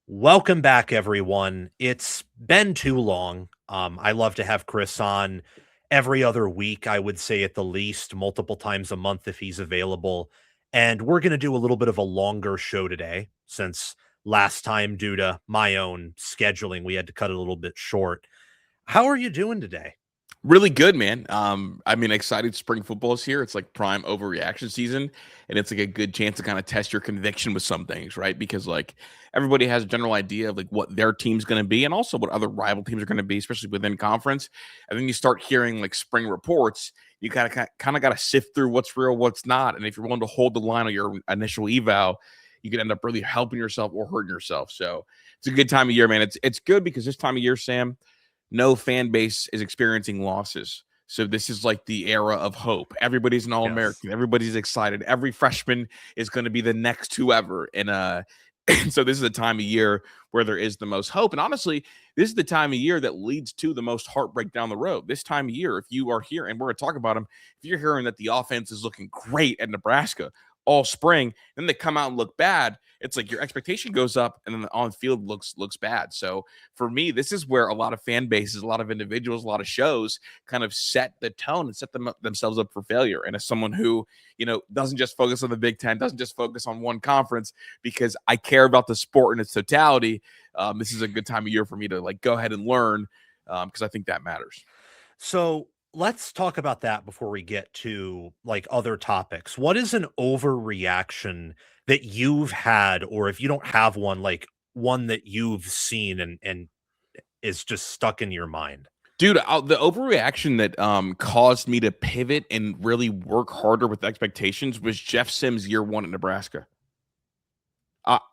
Welcome back, everyone. It's been too long. I love to have Kris on every other week, I would say at the least, multiple times a month if he's available. And we're going to do a little bit of a longer show today since last time, due to my own scheduling, we had to cut it a little bit short. How are you doing today? Really good, man. Excited spring football is here. It's like prime overreaction season, and it's like a good chance to kind of test your conviction with some things, right? Because like everybody has a general idea of like what their team's going to be, and also what other rival teams are going to be, especially within conference. And then you start hearing like spring reports. You kind of got to sift through what's real, what's not, and if you're willing to hold the line on your initial eval, you could end up really helping yourself or hurting yourself. So it's a good time of year, man. It's good because this time of year, Sam, no fan base is experiencing losses. So this is like the era of hope. Everybody's an Yes. All-American. Everybody's excited. Every freshman is going to be the next whoever. And so this is a time of year where there is the most hope. And honestly, this is the time of year that leads to the most heartbreak down the road. This time of year, if you are here, and we're going to talk about them, if you're hearing that the offense is looking great at Nebraska all spring, then they come out and look bad, it's like your expectation goes up and then the on field looks bad. So for me, this is where a lot of fan bases, a lot of individuals, a lot of shows kind of set the tone and set themselves up for failure. And as someone who, doesn't just focus on the Big Ten, doesn't just focus on one conference, because I care about the sport in its totality, this is a good time of year for me to like go ahead and learn, because I think that matters. So let's talk about that before we get to like other topics. What is an overreaction that you've had, or if you don't have one, like one that you've seen and is just stuck in your mind? Dude, the overreaction that caused me to pivot and really work harder with expectations was Jeff Sims year one at Nebraska.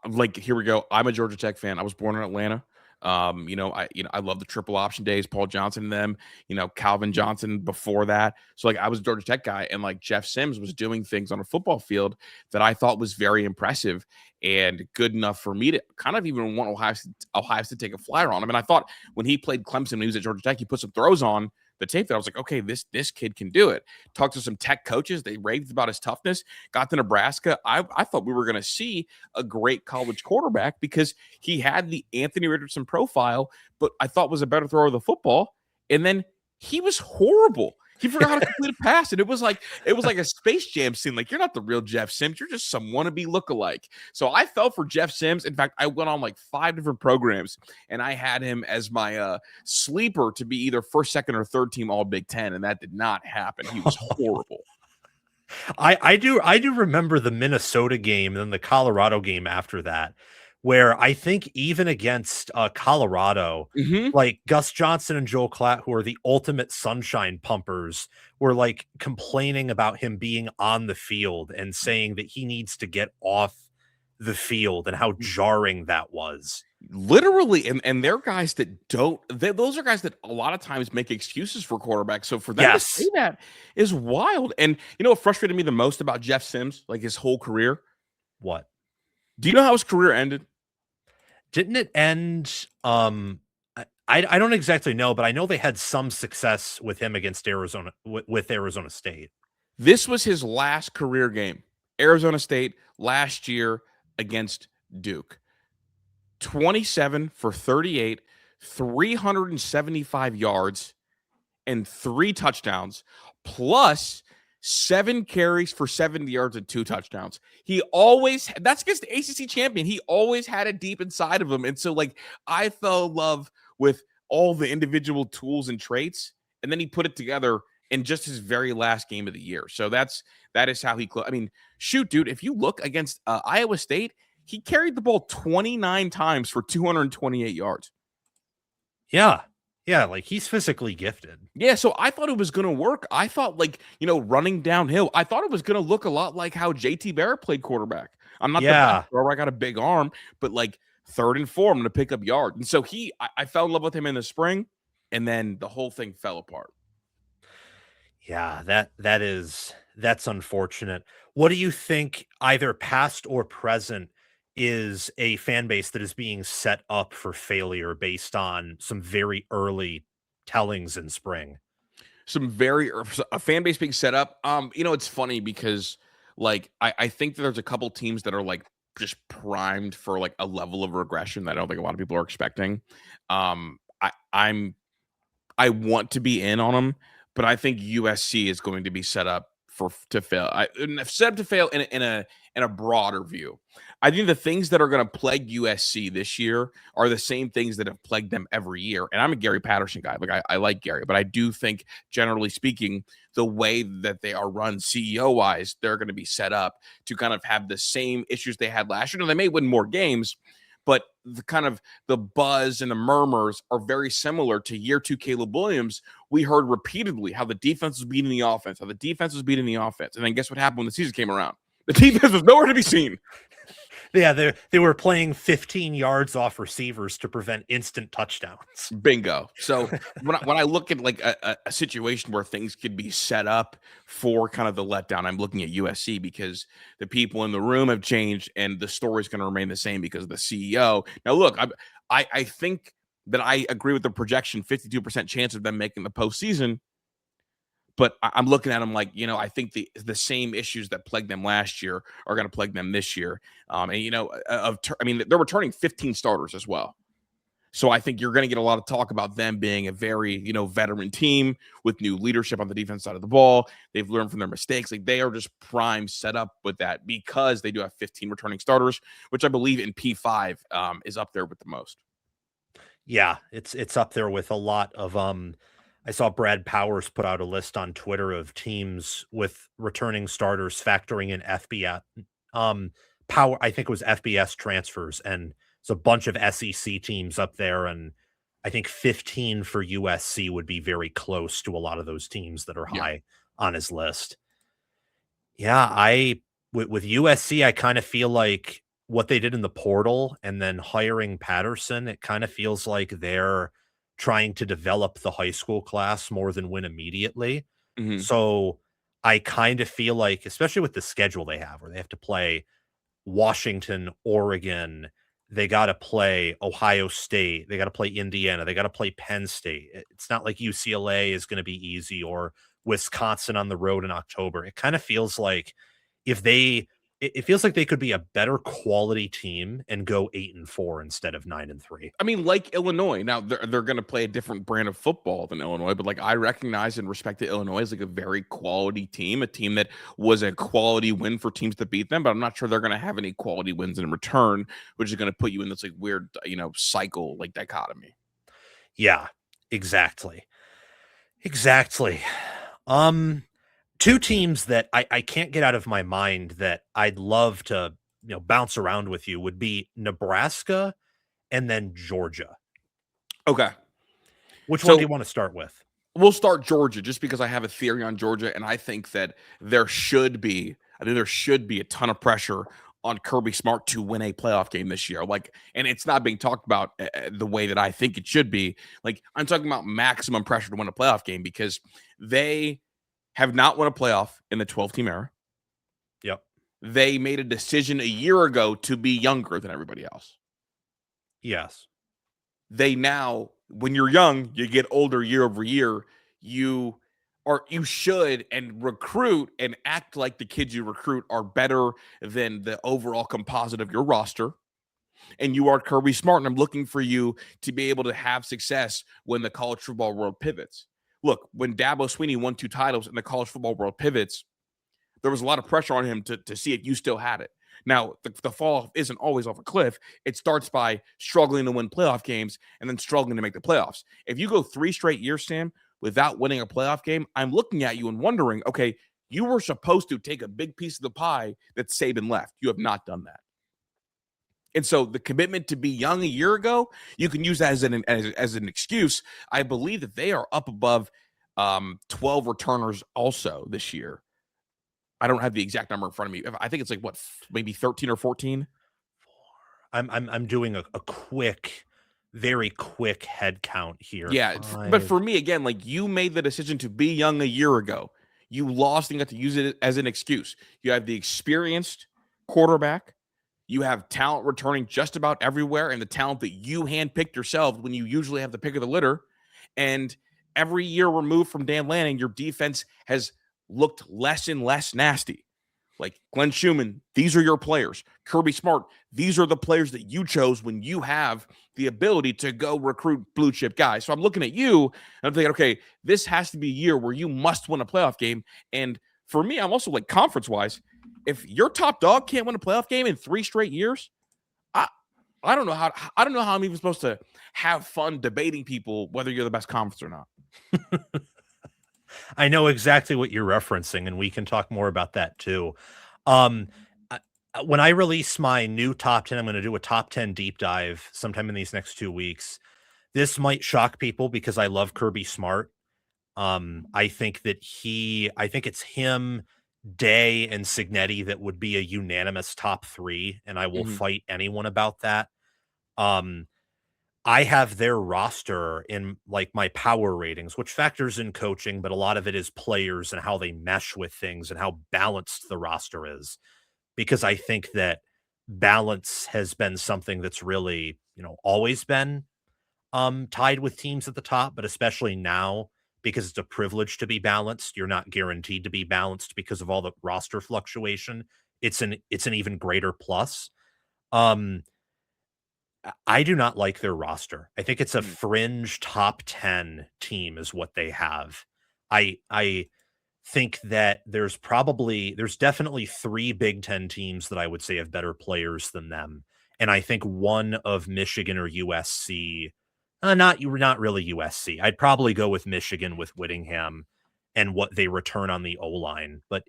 Like here we go. I'm a Georgia Tech fan. I was born in Atlanta. I love the triple option days, Paul Johnson and them, Calvin Johnson before that. So like I was a Georgia Tech guy, and like Jeff Sims was doing things on a football field that I thought was very impressive and good enough for me to kind of even want Ohio State to take a flyer on him. And I thought when he played Clemson, when he was at Georgia Tech, he put some throws on the tape that I was like, okay, this kid can do it. Talked to some Tech coaches, they raved about his toughness. Got to Nebraska, I thought we were going to see a great college quarterback because he had the Anthony Richardson profile, but I thought was a better thrower of the football. And then he was horrible. He forgot how to complete a pass, and it was like a Space Jam scene. Like, you're not the real Jeff Sims. You're just some wannabe lookalike. So I fell for Jeff Sims. In fact, I went on like 5 different programs, and I had him as my sleeper to be either first, second, or third team All Big Ten, and that did not happen. He was horrible. I do remember the Minnesota game and then the Colorado game after that, where I think even against Colorado, Mm-hmm. like Gus Johnson and Joel Klatt, who are the ultimate sunshine pumpers, were like complaining about him being on the field and saying that he needs to get off the field and how jarring that was. Literally, and they're guys that those are guys that a lot of times make excuses for quarterbacks. So for them to say Yes. that is wild. And you know what frustrated me the most about Jeff Sims, like his whole career? What? Do you know how his career ended? Didn't it end? I don't exactly know, but I know they had some success with him against Arizona with Arizona State. This was his last career game. Arizona State last year against Duke. 27 for 38, 375 yards, and 3 touchdowns, plus 7 carries for 70 yards and 2 touchdowns. That's against the ACC champion. He always had it deep inside of him. And so, like, I fell in love with all the individual tools and traits. And then he put it together in just his very last game of the year. So that is how he, I mean, shoot, dude, if you look against Iowa State, he carried the ball 29 times for 228 yards. Yeah. Yeah, like he's physically gifted. Yeah, so I thought it was going to work. I thought, like, running downhill, I thought it was going to look a lot like how JT Barrett played quarterback. I'm not the best Yeah. thrower. I got a big arm, but like 3rd and 4, I'm going to pick up yards. And so I fell in love with him in the spring, and then the whole thing fell apart. Yeah, that's unfortunate. What do you think, either past or present, is a fan base that is being set up for failure based on some very early tellings in spring? A fan base being set up. It's funny because like I think that there's a couple teams that are like just primed for like a level of regression that I don't think a lot of people are expecting. I want to be in on them, but I think USC is going to be set up to fail. Set up to fail in a broader view. I think the things that are going to plague USC this year are the same things that have plagued them every year. And I'm a Gary Patterson guy. Like I like Gary, but I do think, generally speaking, the way that they are run CEO wise, they're going to be set up to kind of have the same issues they had last year. Now, they may win more games, but the buzz and the murmurs are very similar to year 2 Caleb Williams. We heard repeatedly how the defense was beating the offense, And then guess what happened when the season came around? The defense was nowhere to be seen. Yeah, they were playing 15 yards off receivers to prevent instant touchdowns. Bingo. So when I look at like a situation where things could be set up for kind of the letdown, I'm looking at USC because the people in the room have changed and the story is going to remain the same because of the CEO. Now, look, I think that I agree with the projection, 52% chance of them making the postseason. But I'm looking at them like, I think the same issues that plagued them last year are going to plague them this year. They're returning 15 starters as well. So I think you're going to get a lot of talk about them being a very, veteran team with new leadership on the defense side of the ball. They've learned from their mistakes. Like they are just prime set up with that because they do have 15 returning starters, which I believe in P5 is up there with the most. Yeah, it's up there with a lot of I saw Brad Powers put out a list on Twitter of teams with returning starters factoring in FBS I think it was FBS transfers, and it's a bunch of SEC teams up there, and I think 15 for USC would be very close to a lot of those teams that are high on his list. Yeah, with USC, I kind of feel like what they did in the portal and then hiring Patterson, it kind of feels like they're trying to develop the high school class more than win immediately. Mm-hmm. So I kind of feel like, especially with the schedule they have, where they have to play Washington, Oregon, they got to play Ohio State, they got to play Indiana, they got to play Penn State. It's not like UCLA is going to be easy or Wisconsin on the road in October. It kind of feels like it feels like they could be a better quality team and go 8-4 instead of 9-3. I mean, like Illinois. Now they're going to play a different brand of football than Illinois, but like I recognize and respect that Illinois is like a very quality team, a team that was a quality win for teams to beat them. But I'm not sure they're going to have any quality wins in return, which is going to put you in this like weird, cycle like dichotomy. Yeah, exactly. Two teams that I can't get out of my mind that I'd love to, bounce around with you would be Nebraska and then Georgia. Okay. Which one do you want to start with? We'll start Georgia just because I have a theory on Georgia, and I think that there should be a ton of pressure on Kirby Smart to win a playoff game this year. And it's not being talked about the way that I think it should be. Like, I'm talking about maximum pressure to win a playoff game because they have not won a playoff in the 12-team era. Yep. They made a decision a year ago to be younger than everybody else. Yes. They now, when you're young, you get older year over year. You should and recruit and act like the kids you recruit are better than the overall composite of your roster. And you are Kirby Smart, and I'm looking for you to be able to have success when the college football world pivots. Look, when Dabo Swinney won 2 titles in the college football world pivots, there was a lot of pressure on him to see if you still had it. Now, the fall off isn't always off a cliff. It starts by struggling to win playoff games and then struggling to make the playoffs. If you go 3 straight years, Sam, without winning a playoff game, I'm looking at you and wondering, okay, you were supposed to take a big piece of the pie that Saban left. You have not done that. And so the commitment to be young a year ago, you can use that as an excuse. I believe that they are up above 12 returners also this year. I don't have the exact number in front of me. I think it's like maybe 13 or 14. I'm doing a very quick head count here. Yeah, but for me, again, like you made the decision to be young a year ago. You lost and got to use it as an excuse. You have the experienced quarterback. You have talent returning just about everywhere, and the talent that you handpicked yourself when you usually have the pick of the litter. And every year removed from Dan Lanning, your defense has looked less and less nasty. Like Glenn Schumann, these are your players. Kirby Smart, these are the players that you chose when you have the ability to go recruit blue chip guys. So I'm looking at you and I'm thinking, okay, this has to be a year where you must win a playoff game. And for me, I'm also like conference wise, if your top dog can't win a playoff game in 3 straight years, I don't know how I'm even supposed to have fun debating people whether you're the best conference or not. I know exactly what you're referencing, and we can talk more about that too. Um, when I release my new top 10, I'm going to do a top 10 deep dive sometime in these next 2 weeks. This might shock people because I love Kirby Smart. I think it's him, Day, and Signetti that would be a unanimous top 3, and I will fight anyone about that. I have their roster in like my power ratings, which factors in coaching, but a lot of it is players and how they mesh with things and how balanced the roster is. Because I think that balance has been something that's really, always been tied with teams at the top, but especially now because it's a privilege to be balanced. You're not guaranteed to be balanced because of all the roster fluctuation. It's an even greater plus. Um, I do not like their roster. I think it's a fringe top 10 team is what they have. I think that there's definitely 3 Big 10 teams that I would say have better players than them. And I think one of Michigan or USC, not really USC. I'd probably go with Michigan with Whittingham and what they return on the O-line, but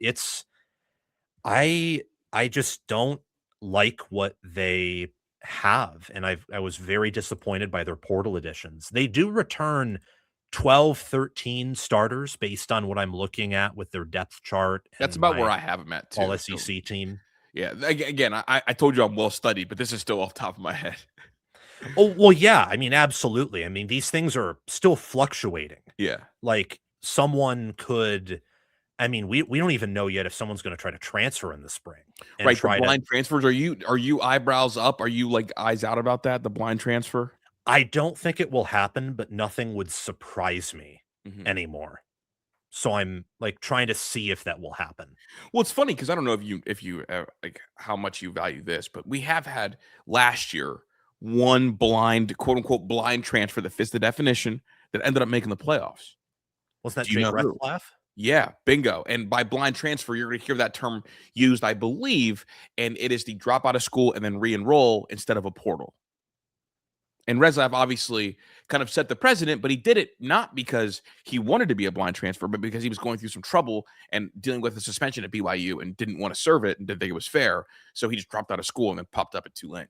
I just don't like what they have, and I was very disappointed by their portal additions. They do return 12, 13 starters based on what I'm looking at with their depth chart That's and about where my I have them at too. all So, SEC team. yeah, again, I told you I'm well studied, but this is still off the top of my head. Oh, well, yeah, I mean, absolutely. I mean, these things are still fluctuating. Yeah. Like someone could we don't even know yet if someone's going to try to transfer in the spring and Right, the try to blind transfers, are you eyebrows up? Are you, like, eyes out about that, the blind transfer? I don't think it will happen, but nothing would surprise me Mhm. anymore. So I'm like trying to see if that will happen. Well, it's funny because I don't know if you like how much you value this, but we have had last year one blind, quote unquote, blind transfer that fits the definition that ended up making the playoffs. Wasn't that Do you Jake know who? Retzlaff? Yeah, bingo. And by blind transfer, you're going to hear that term used, I believe, and it is the drop out of school and then re-enroll instead of a portal. And Rezav obviously kind of set the precedent, but he did it not because he wanted to be a blind transfer, but because he was going through some trouble and dealing with a suspension at BYU and didn't want to serve it and didn't think it was fair. So he just dropped out of school and then popped up at Tulane.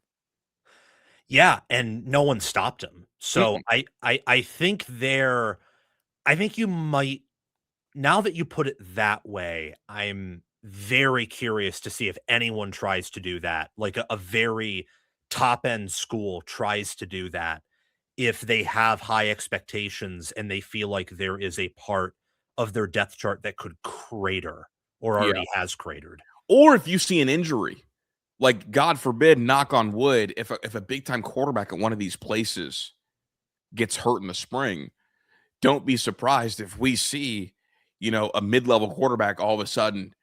Yeah, and no one stopped him. So Mm-mm. I think I think you might, now that you put it that way, I'm very curious to see if anyone tries to do that. Like a very top end school tries to do that if they have high expectations and they feel like there is a part of their depth chart that could crater or Yeah. already has cratered. Or if you see an injury, like God forbid, knock on wood, if a big time quarterback at one of these places gets hurt in the spring, don't be surprised if we see, a mid level quarterback all of a sudden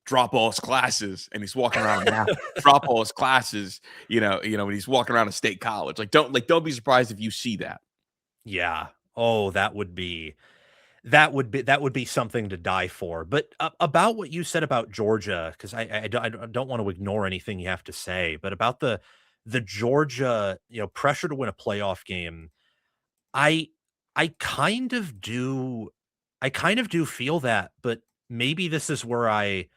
drop all his classes and he's walking around now, drop all his classes, when he's walking around a state college. Don't be surprised if you see that. Yeah. Oh, that would be something to die for. But about what you said about Georgia, because I don't want to ignore anything you have to say, but about the Georgia, pressure to win a playoff game, I I kind of do I kind of do feel that, but maybe this is where I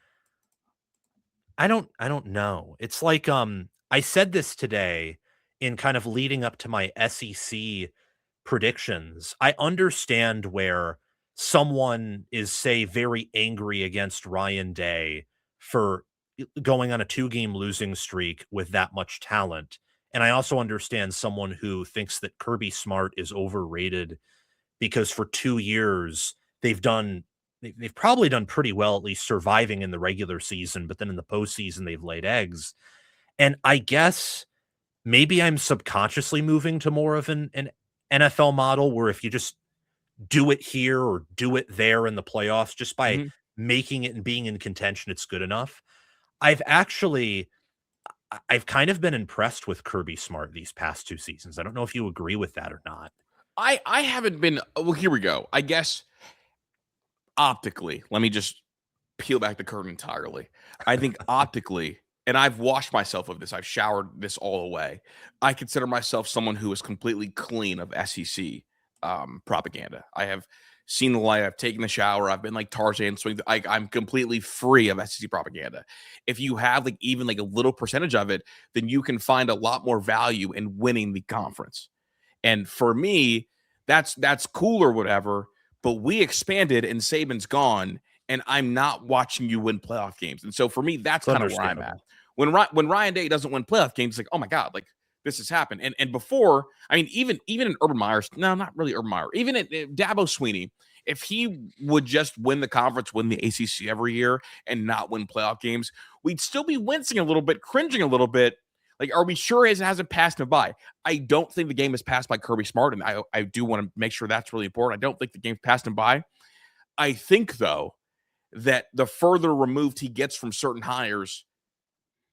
don't know. It's like I said this today in kind of leading up to my SEC predictions. I understand where someone is, say, very angry against Ryan Day for going on a 2-game losing streak with that much talent. And I also understand someone who thinks that Kirby Smart is overrated because for 2 years they've probably done pretty well, at least surviving in the regular season, but then in the postseason they've laid eggs. And I guess maybe I'm subconsciously moving to more of an NFL model where if you just do it here or do it there in the playoffs, just by Mhm. making it and being in contention, it's good enough. I've kind of been impressed with Kirby Smart these past 2 seasons. I don't know if you agree with that or not. I haven't been. Well, here we go. I guess optically, let me just peel back the curtain entirely. I think optically, and I've washed myself of this, I've showered this all away. I consider myself someone who is completely clean of SEC propaganda. I have seen the light, I've taken the shower, I've been like Tarzan swing. I'm completely free of SEC propaganda. If you have like even like a little percentage of it, then you can find a lot more value in winning the conference. And for me, that's cool or whatever. But we expanded and Saban's gone, and I'm not watching you win playoff games. And so for me, that's kind of where I'm at. When Ryan Day doesn't win playoff games, it's like, oh my God, like this has happened. And before, I mean, even in Urban Meyer's, no, not really Urban Meyer, even at Dabo Swinney, if he would just win the conference, win the ACC every year, and not win playoff games, we'd still be wincing a little bit, cringing a little bit. Like, are we sure it hasn't passed him by? I don't think the game has passed by Kirby Smart, and I do want to make sure that's really important. I don't think the game's passed him by. I think, though, that the further removed he gets from certain hires,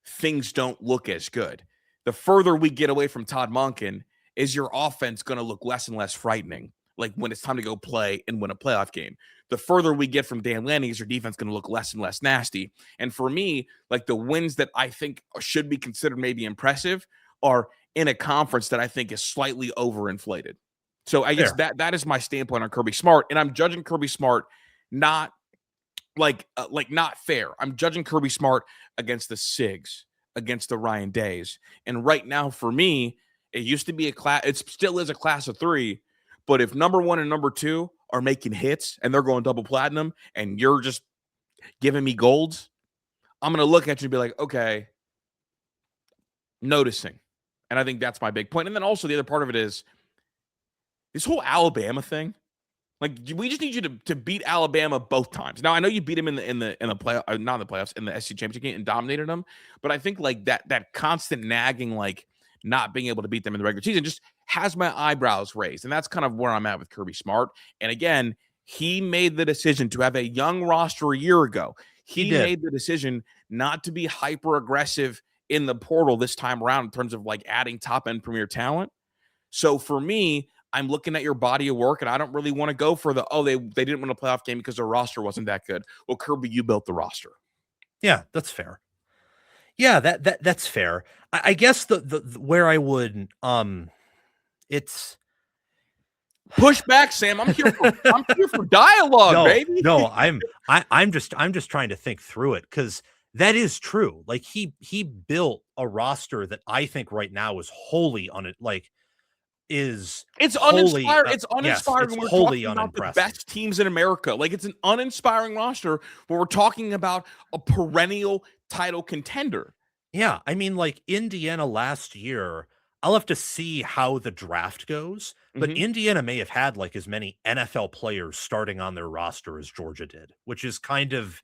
things don't look as good. The further we get away from Todd Monken, is your offense going to look less and less frightening, like when it's time to go play and win a playoff game. The further we get from Dan Lanning, is your defense going to look less and less nasty. And for me, like the wins that I think should be considered maybe impressive are in a conference that I think is slightly overinflated. So I guess that is my standpoint on Kirby Smart. And I'm judging Kirby Smart not not fair. I'm judging Kirby Smart against the Sigs, against the Ryan Days. And right now for me, it used to be it still is a class of 3. But if number 1 and number 2 are making hits and they're going double platinum and you're just giving me golds, I'm going to look at you and be like, okay, noticing. And I think that's my big point. And then also the other part of it is this whole Alabama thing. Like, we just need you to beat Alabama both times. Now, I know you beat them in the play, not in the playoffs, in the SEC championship game and dominated them. But I think like that constant nagging, like not being able to beat them in the regular season, just has my eyebrows raised. And that's kind of where I'm at with Kirby Smart. And again, he made the decision to have a young roster a year ago. He made the decision not to be hyper aggressive in the portal this time around in terms of like adding top end premier talent. So for me, I'm looking at your body of work, and I don't really want to go for they didn't win a playoff game because their roster wasn't that good. Well, Kirby, you built the roster. Yeah, that's fair. Yeah, that's fair. I guess the where I would it's push back, Sam. I'm here for dialogue, baby. No, I'm just trying to think through it, because that is true. Like he built a roster that I think right now is wholly on it. Like it's uninspired. It's uninspiring. Yes, when we're talking about the best teams in America. Like, it's an uninspiring roster where we're talking about a perennial title contender. Yeah, I mean, like Indiana last year, I'll have to see how the draft goes, but Indiana may have had like as many NFL players starting on their roster as Georgia did, which is kind of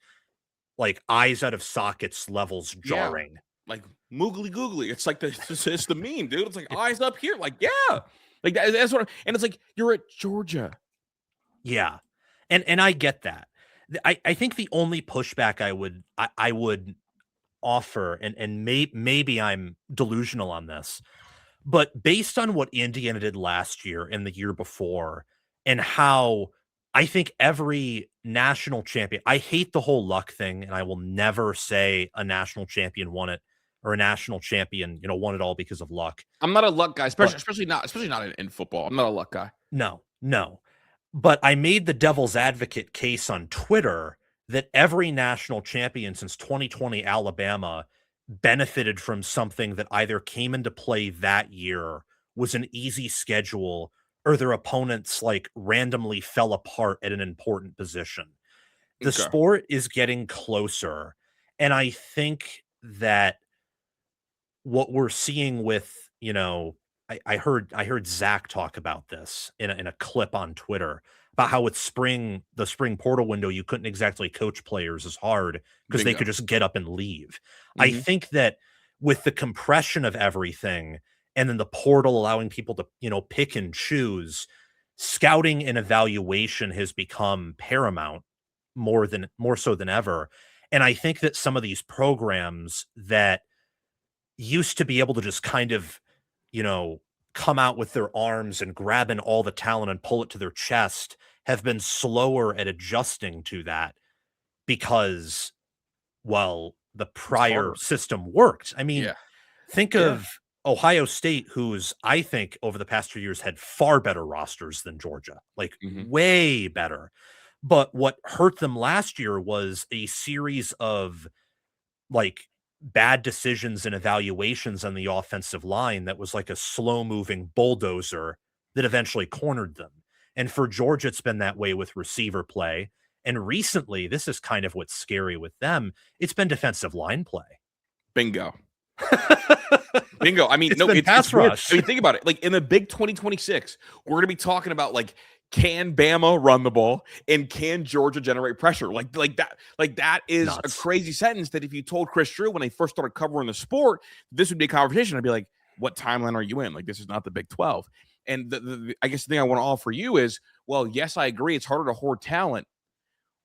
like eyes out of sockets levels jarring. Yeah. Like moogly googly. It's like it's the meme, dude. It's like eyes up here. Like, yeah. Like that's what, and it's like, you're at Georgia. Yeah. And I get that. I think the only pushback I would offer, and maybe I'm delusional on this, but based on what Indiana did last year and the year before, and how I think every national champion, I hate the whole luck thing, and I will never say a national champion won it, or a national champion, won it all because of luck. I'm not a luck guy, especially not in football. I'm not a luck guy. No. But I made the devil's advocate case on Twitter that every national champion since 2020 Alabama benefited from something that either came into play that year, was an easy schedule, or their opponents like randomly fell apart at an important position. The sport is getting closer, and I think that what we're seeing with, I heard Zach talk about this in a clip on Twitter about how with the spring portal window, you couldn't exactly coach players as hard because they could just get up and leave. I think that with the compression of everything, and then the portal allowing people to, pick and choose, scouting and evaluation has become paramount. more so than ever. And I think that some of these programs that used to be able to just kind of, you know, come out with their arms and grab in all the talent and pull it to their chest have been slower at adjusting to that because, well, the It's prior harder. system worked. I mean, Yeah. think Yeah. of Ohio State, who's, I think, over the past 2 years had far better rosters than Georgia, like Mhm. way better. But what hurt them last year was a series of like bad decisions and evaluations on the offensive line that was like a slow moving bulldozer that eventually cornered them. And for Georgia, it's been that way with receiver play. And recently, this is kind of what's scary with them. It's been defensive line play. Bingo. Bingo. I mean, It's no, been it's pass weird. rush. I mean, think about it. Like in the big 2026, we're going to be talking about like, can Bama run the ball and can Georgia generate pressure? Like that is a Nuts. crazy sentence that if you told Kris Drew when they first started covering the sport, this would be a conversation. I'd be like, what timeline are you in? Like, this is not the Big 12. And I guess the thing I want to offer you is, well, yes, I agree. It's harder to hoard talent.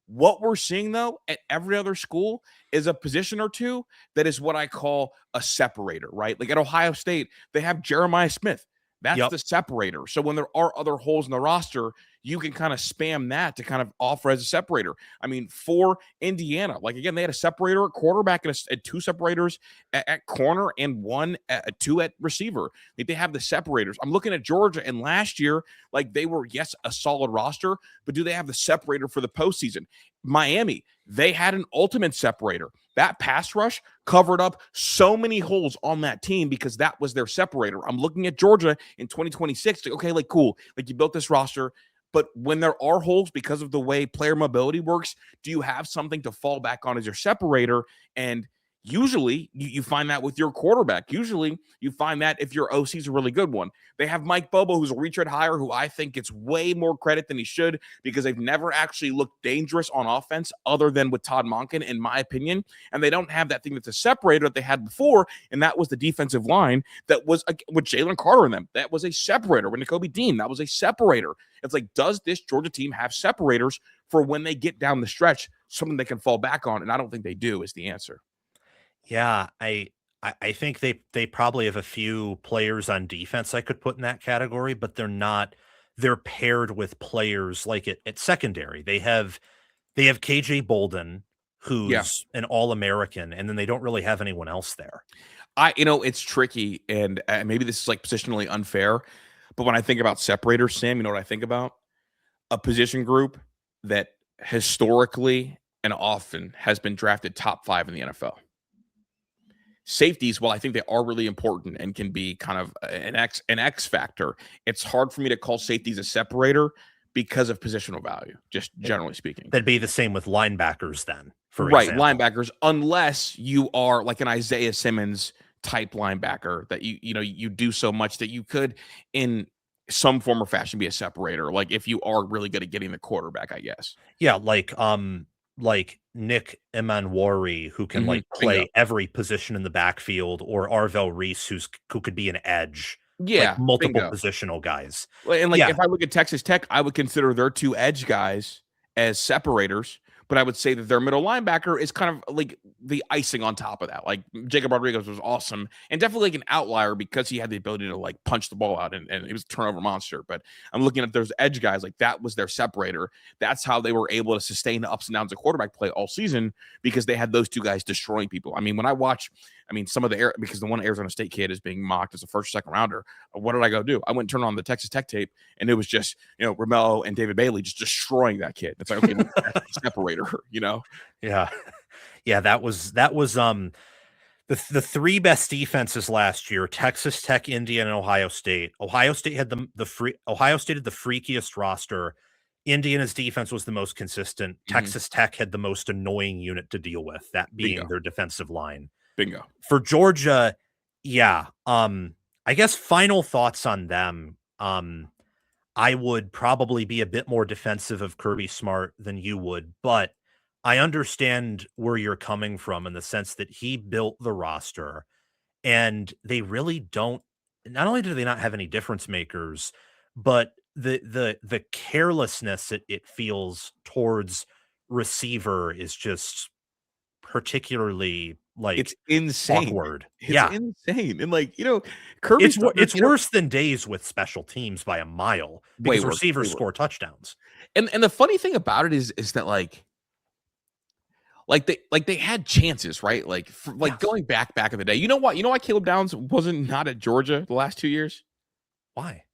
What we're seeing, though, at every other school is a position or two that is what I call a separator, right? Like at Ohio State, they have Jeremiah Smith. That's Yep. the separator. So when there are other holes in the roster, you can kind of spam that to kind of offer as a separator. I mean, for Indiana, like again, they had a separator at quarterback and two separators at corner and two at receiver. Like they have the separators. I'm looking at Georgia, and last year, like they were, yes, a solid roster, but do they have the separator for the postseason? Miami, they had an ultimate separator. That pass rush covered up so many holes on that team because that was their separator. I'm looking at Georgia in 2026. Like, okay, like cool. Like you built this roster, but when there are holes because of the way player mobility works, do you have something to fall back on as your separator? And usually you find that with your quarterback. Usually you find that if your OC is a really good one. They have Mike Bobo, who's a retread hire, who I think gets way more credit than he should because they've never actually looked dangerous on offense other than with Todd Monken, in my opinion. And they don't have that thing that's a separator that they had before, and that was the defensive line that was with Jalen Carter in them. That was a separator. With Nakobe Dean, that was a separator. It's like, does this Georgia team have separators for when they get down the stretch, something they can fall back on? And I don't think they do is the answer. Yeah, I think they probably have a few players on defense I could put in that category, but they're paired with players like at secondary. They have KJ Bolden, Yeah. who's an All-American, and then they don't really have anyone else there. It's tricky, and maybe this is like positionally unfair, but when I think about separators, Sam, you know what I think about? A position group that historically and often has been drafted top 5 in the NFL. Safeties, while I think they are really important and can be kind of an X factor, it's hard for me to call safeties a separator because of positional value, just generally speaking. That'd be the same with linebackers then, for Right, example. linebackers, unless you are like an Isaiah Simmons type linebacker that you do so much that you could in some form or fashion be a separator, like if you are really good at getting the quarterback, I guess. Yeah, like Nick Emanwari, who can like Bingo. play every position in the backfield, or Arvell Reese, who could be an edge, like Yeah, multiple bingo. positional guys. And like Yeah, if I look at Texas Tech, I would consider their two edge guys as separators, but I would say that their middle linebacker is kind of like the icing on top of that. Like Jacob Rodriguez was awesome and definitely like an outlier because he had the ability to like punch the ball out and he was a turnover monster. But I'm looking at those edge guys, like that was their separator. That's how they were able to sustain the ups and downs of quarterback play all season because they had those two guys destroying people. I mean, when I watch, some of the because the one Arizona State kid is being mocked as a first, second rounder. What did I go do? I went and turned on the Texas Tech tape, and it was just Romello and David Bailey just destroying that kid. It's like, okay, that's the separator, yeah, yeah. That was the three best defenses last year: Texas Tech, Indiana, and Ohio State. Ohio State had Ohio State had the freakiest roster. Indiana's defense was the most consistent. Texas Tech had the most annoying unit to deal with, that being Bingo. their defensive line. Bingo. For Georgia, yeah. I guess final thoughts on them. I would probably be a bit more defensive of Kirby Smart than you would, but I understand where you're coming from in the sense that he built the roster and they really don't. Not only do they not have any difference makers, but the carelessness it feels towards receiver is just particularly It's like insane. awkward. It's Yeah. insane. And like, Kirby It's Smart, it's worse than days with special teams by a mile way because worse, way receivers worse. score touchdowns. And the funny thing about it is that they had chances, right? Like Yes. going back in the day. You know what? You know why Caleb Downs wasn't not at Georgia the last 2 years? Why?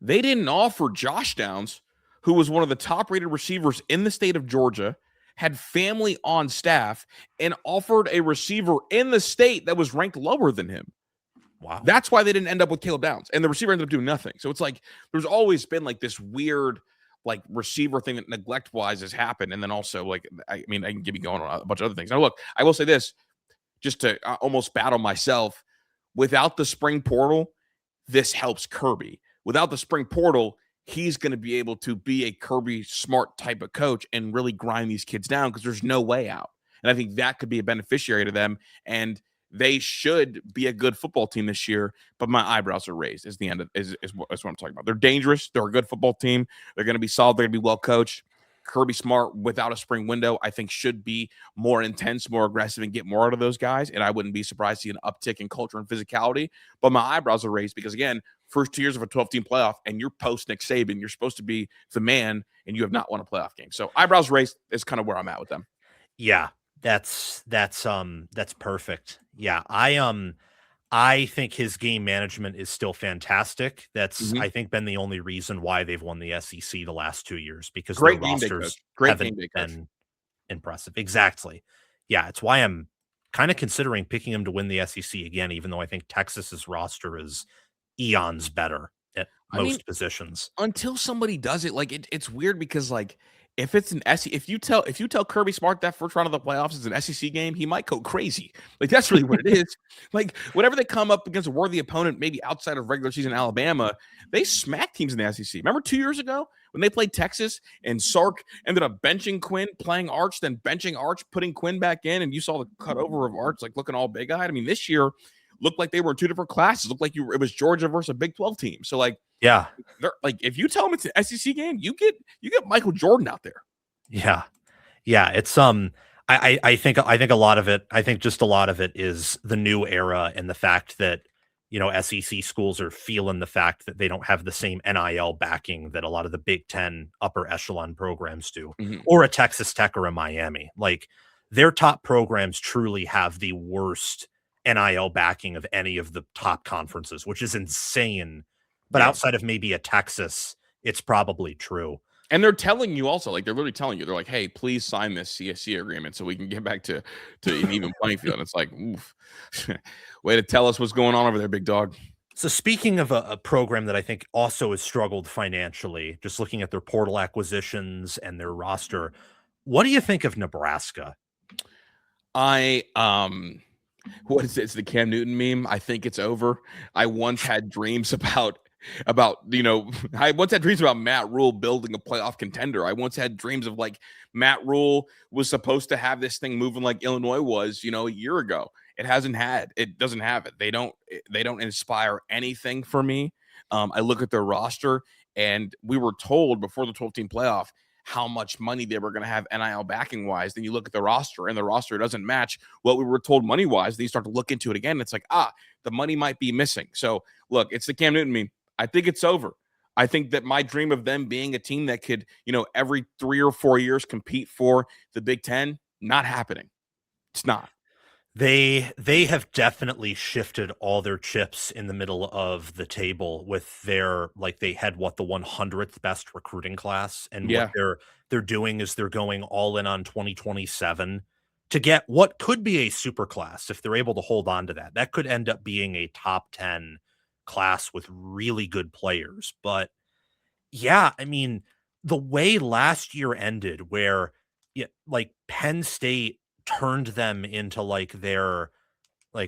They didn't offer Josh Downs, who was one of the top rated receivers in the state of Georgia, had family on staff, and offered a receiver in the state that was ranked lower than him. Wow. That's why they didn't end up with Caleb Downs. And the receiver ended up doing nothing. So it's like there's always been like this weird like receiver thing that neglect wise has happened. And then also like, I mean, I can give you going on a bunch of other things. Now, look, I will say this just to almost battle myself. Without the spring portal, this helps Kirby. Without the spring portal, he's going to be able to be a Kirby Smart type of coach and really grind these kids down because there's no way out. And I think that could be a beneficiary to them. And they should be a good football team this year, but my eyebrows are raised. Is the end of is what I'm talking about. They're dangerous. They're a good football team. They're going to be solid. They're going to be well coached. Kirby Smart, without a spring window, I think should be more intense, more aggressive, and get more out of those guys. And I wouldn't be surprised to see an uptick in culture and physicality. But my eyebrows are raised because, again, first 2 years of a 12-team playoff, and you're post Nick Saban. You're supposed to be the man, and you have not won a playoff game. So eyebrows raised is kind of where I'm at with them. Yeah, that's perfect. Yeah, I think his game management is still fantastic. That's I think been the only reason why they've won the SEC the last 2 years because their Great game day coach. rosters Great game haven't day coach. been impressive. Exactly. Yeah, it's why I'm kind of considering picking him to win the SEC again, even though I think Texas's roster is eons better at most positions. Until somebody does it, like it's weird because like if it's an SEC, if you tell Kirby Smart that first round of the playoffs is an SEC game, he might go crazy. Like that's really what it is. Like whenever they come up against a worthy opponent, maybe outside of regular season Alabama, they smack teams in the SEC. Remember 2 years ago when they played Texas and Sark ended up benching Quinn, playing Arch, then benching Arch, putting Quinn back in, and you saw the cut over of Arch like looking all big eyed. I mean, this year looked like they were in two different classes. Looked like it was Georgia versus a Big 12 team. So like, yeah, they're like if you tell them it's an SEC game, you get Michael Jordan out there. Yeah. Yeah, it's I think a lot of it, I think just a lot of it is the new era and the fact that SEC schools are feeling the fact that they don't have the same NIL backing that a lot of the Big 10 upper echelon programs do, or a Texas Tech or a Miami. Like their top programs truly have the worst NIL backing of any of the top conferences, which is insane. But outside of maybe a Texas, it's probably true. And they're telling you also, like they're literally telling you, they're like, "Hey, please sign this CSC agreement so we can get back to an even playing field." And it's like, oof, way to tell us what's going on over there, big dog. So speaking of a program that I think also has struggled financially, just looking at their portal acquisitions and their roster, what do you think of Nebraska? What is it? It's the Cam Newton meme. I think it's over. I once had dreams about I once had dreams about Matt Rhule building a playoff contender. I once had dreams of like Matt Rhule was supposed to have this thing moving like Illinois was, a year ago. It doesn't have it. They don't inspire anything for me. I look at their roster and we were told before the 12-team playoff how much money they were going to have NIL backing wise. Then you look at the roster and the roster doesn't match what we were told money wise. Then you start to look into it again. It's like, the money might be missing. So look, it's the Cam Newton meme. I think it's over. I think that my dream of them being a team that could, every 3 or 4 years compete for the Big Ten, not happening. It's not. They have definitely shifted all their chips in the middle of the table with their they had the 100th best recruiting class, and what they're doing is they're going all in on 2027 to get what could be a super class if they're able to hold on to that. That could end up being a top 10 class with really good players. But yeah, I mean, the way last year ended where Penn State turned them into their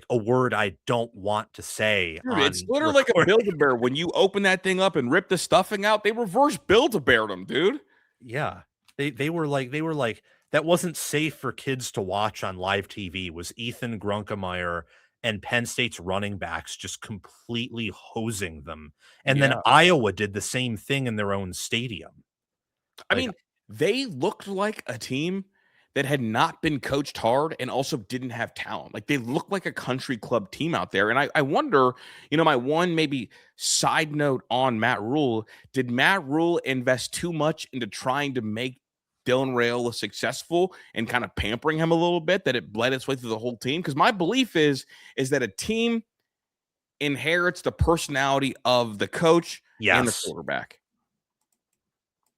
a word I don't want to say. Dude, it's literally like a Build-A-Bear. When you open that thing up and rip the stuffing out, they reverse Build-A-Bear them, dude. Yeah. They were like that wasn't safe for kids to watch on live TV. Was Ethan Grunkemeyer and Penn State's running backs just completely hosing them. And then Iowa did the same thing in their own stadium. I mean, they looked like a team that had not been coached hard and also didn't have talent. Like, they looked like a country club team out there. And I wonder, my one maybe side note on Matt Rhule, did Matt Rhule invest too much into trying to make Dylan Raiola successful and kind of pampering him a little bit, that it bled its way through the whole team? Because my belief is that a team inherits the personality of the coach and the Yes. quarterback.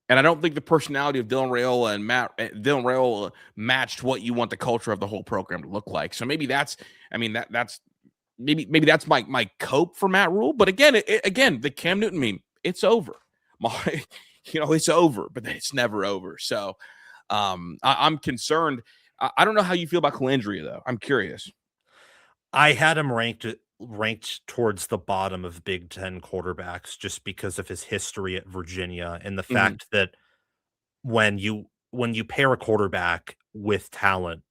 And I don't think the personality of Dylan Raiola matched what you want the culture of the whole program to look like. So maybe that's maybe that's my cope for Matt Rhule. But again, the Cam Newton meme, it's over. It's over, but it's never over. So I'm concerned. I don't know how you feel about Calandria, though. I'm curious. I had him ranked towards the bottom of Big Ten quarterbacks just because of his history at Virginia and the fact that when you pair a quarterback with talent,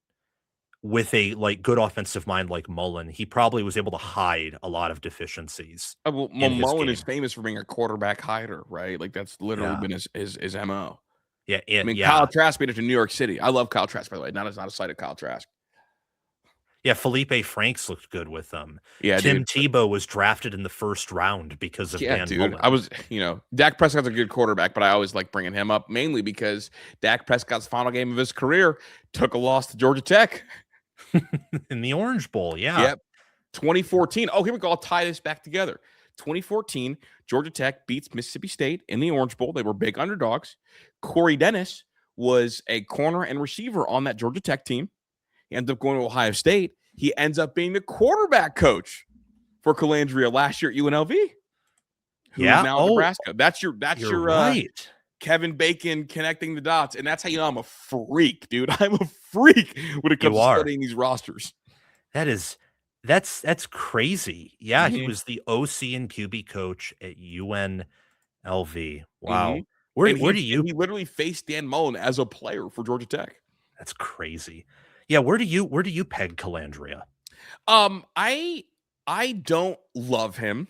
with a good offensive mind like Mullen, he probably was able to hide a lot of deficiencies. Mullen is famous for being a quarterback hider, right? Like, that's literally been his MO. Yeah, Kyle Trask made it to New York City. I love Kyle Trask, by the way. Not a slight of Kyle Trask. Yeah, Felipe Franks looked good with them. Yeah, Tim Tebow was drafted in the first round because of Dan Mullen. I was, Dak Prescott's a good quarterback, but I always like bringing him up mainly because Dak Prescott's final game of his career took a loss to Georgia Tech. In the Orange Bowl, yeah. Yep. 2014. Oh, here we go. I'll tie this back together. 2014, Georgia Tech beats Mississippi State in the Orange Bowl. They were big underdogs. Corey Dennis was a corner and receiver on that Georgia Tech team. He ends up going to Ohio State. He ends up being the quarterback coach for Calandria last year at UNLV. Who's now at Nebraska. That's your right. Kevin Bacon connecting the dots. And that's how you know I'm a freak, dude. I'm a freak when it comes to studying these rosters. That's crazy. Yeah, he was the OC and QB coach at UNLV. Wow. Where do you? He literally faced Dan Mullen as a player for Georgia Tech. That's crazy. Yeah, where do you peg Calandria? I don't love him.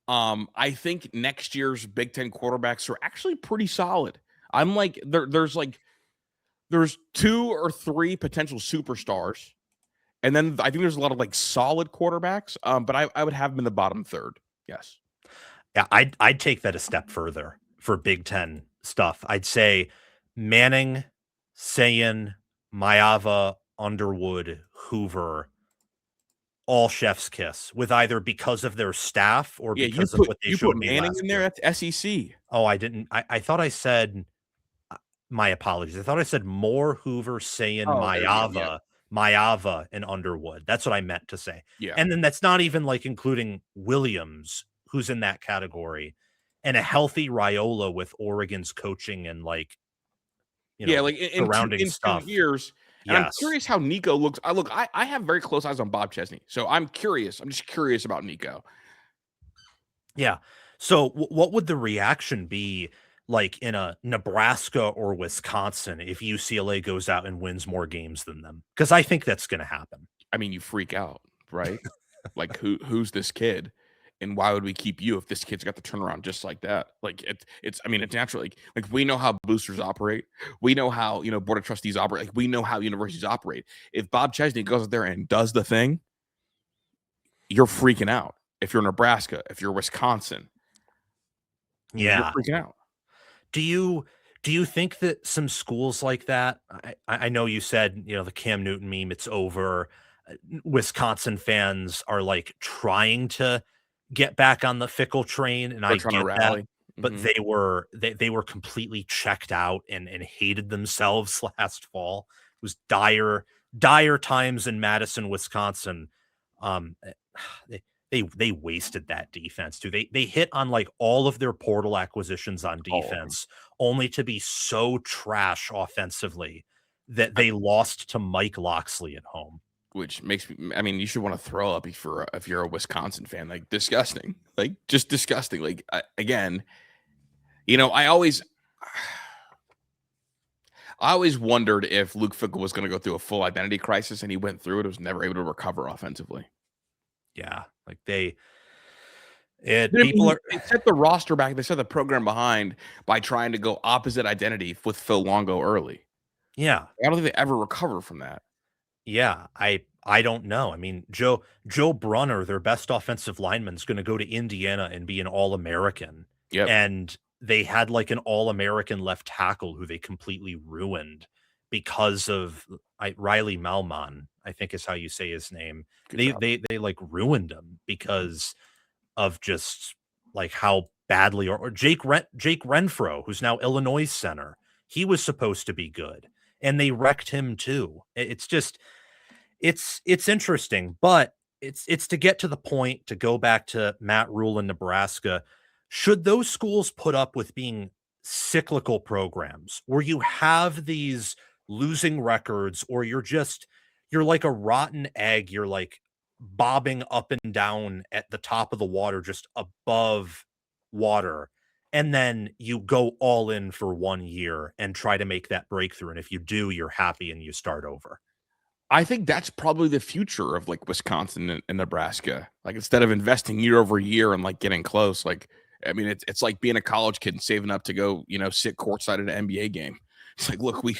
I think next year's Big Ten quarterbacks are actually pretty solid. I'm like, there's 2 or 3 potential superstars. And then I think there's a lot of solid quarterbacks. But I would have them in the bottom third. Yes. Yeah, I'd take that a step further for Big Ten stuff. I'd say Manning, Sayin, Maeva, Underwood, Hoover, all chef's kiss, with either because of their staff or because of what they showed me Manning last in there. year. That's SEC. Oh, I didn't. I thought I said. My apologies. I thought I said Moore, Hoover, Sayin, Maeva, and Underwood. That's what I meant to say. Yeah. And then that's not even including Williams, who's in that category, and a healthy Raiola with Oregon's coaching and surrounding stuff. 2 years. And I'm curious how Nico looks. I have very close eyes on Bob Chesney, so I'm curious. I'm just curious about Nico. Yeah. So what would the reaction be in a Nebraska or Wisconsin if UCLA goes out and wins more games than them? Because I think that's going to happen. I mean, you freak out, right? Who's this kid? And why would we keep you if this kid's got the turnaround just like that? It's natural. We know how boosters operate. We know how, board of trustees operate. We know how universities operate. If Bob Chesney goes out there and does the thing, you're freaking out. If you're Nebraska, if you're Wisconsin, you're freaking out. Do you think that some schools like that, I know you said, the Cam Newton meme, it's over. Wisconsin fans are trying to get back on the Fickell train, and I get that, but they were completely checked out and hated themselves last fall. It was dire times in Madison, Wisconsin. They wasted that defense too. They hit on all of their portal acquisitions on defense, only to be so trash offensively that they lost to Mike Locksley at home. Which makes me, you should want to throw up if you're a Wisconsin fan. Disgusting. Just disgusting. Again, I always wondered if Luke Fickell was going to go through a full identity crisis, and he went through it. Was never able to recover offensively. Yeah, They set the roster back. They set the program behind by trying to go opposite identity with Phil Longo early. Yeah. I don't think they ever recover from that. Yeah, I don't know. I mean, Joe Brunner, their best offensive lineman, is going to go to Indiana and be an All-American. Yep. And they had like an All-American left tackle who they completely ruined because of Riley Malman, I think is how you say his name. They like ruined him because of just like how badly or Jake Renfro, who's now Illinois center, he was supposed to be good and they wrecked him too. It's just it's interesting, but it's to get to the point, to go back to Matt Rhule in Nebraska. Should those schools put up with being cyclical programs where you have these losing records, or you're like a rotten egg, you're like bobbing up and down at the top of the water, just above water, and then you go all in for 1 year and try to make that breakthrough, and if you do, you're happy and you start over? I think that's probably the future of like Wisconsin and Nebraska. Like instead of investing year over year and like getting close, like I mean, it's like being a college kid and saving up to go, sit courtside at an NBA game. It's like, look, we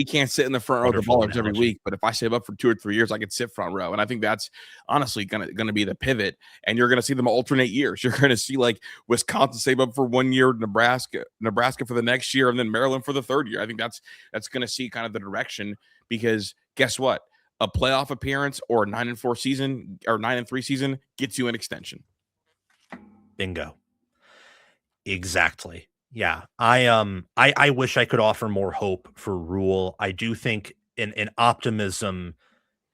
can't sit in the front row of the ballers every week, but if I save up for 2 or 3 years, I could sit front row. And I think that's honestly gonna be the pivot. And you're gonna see them alternate years. You're gonna see like Wisconsin save up for 1 year, Nebraska for the next year, and then Maryland for the third year. I think that's gonna see kind of the direction, because guess what? A playoff appearance or a 9-4 season or 9-3 season gets you an extension. Bingo. Exactly. Yeah. I wish I could offer more hope for Rhule. I do think an optimism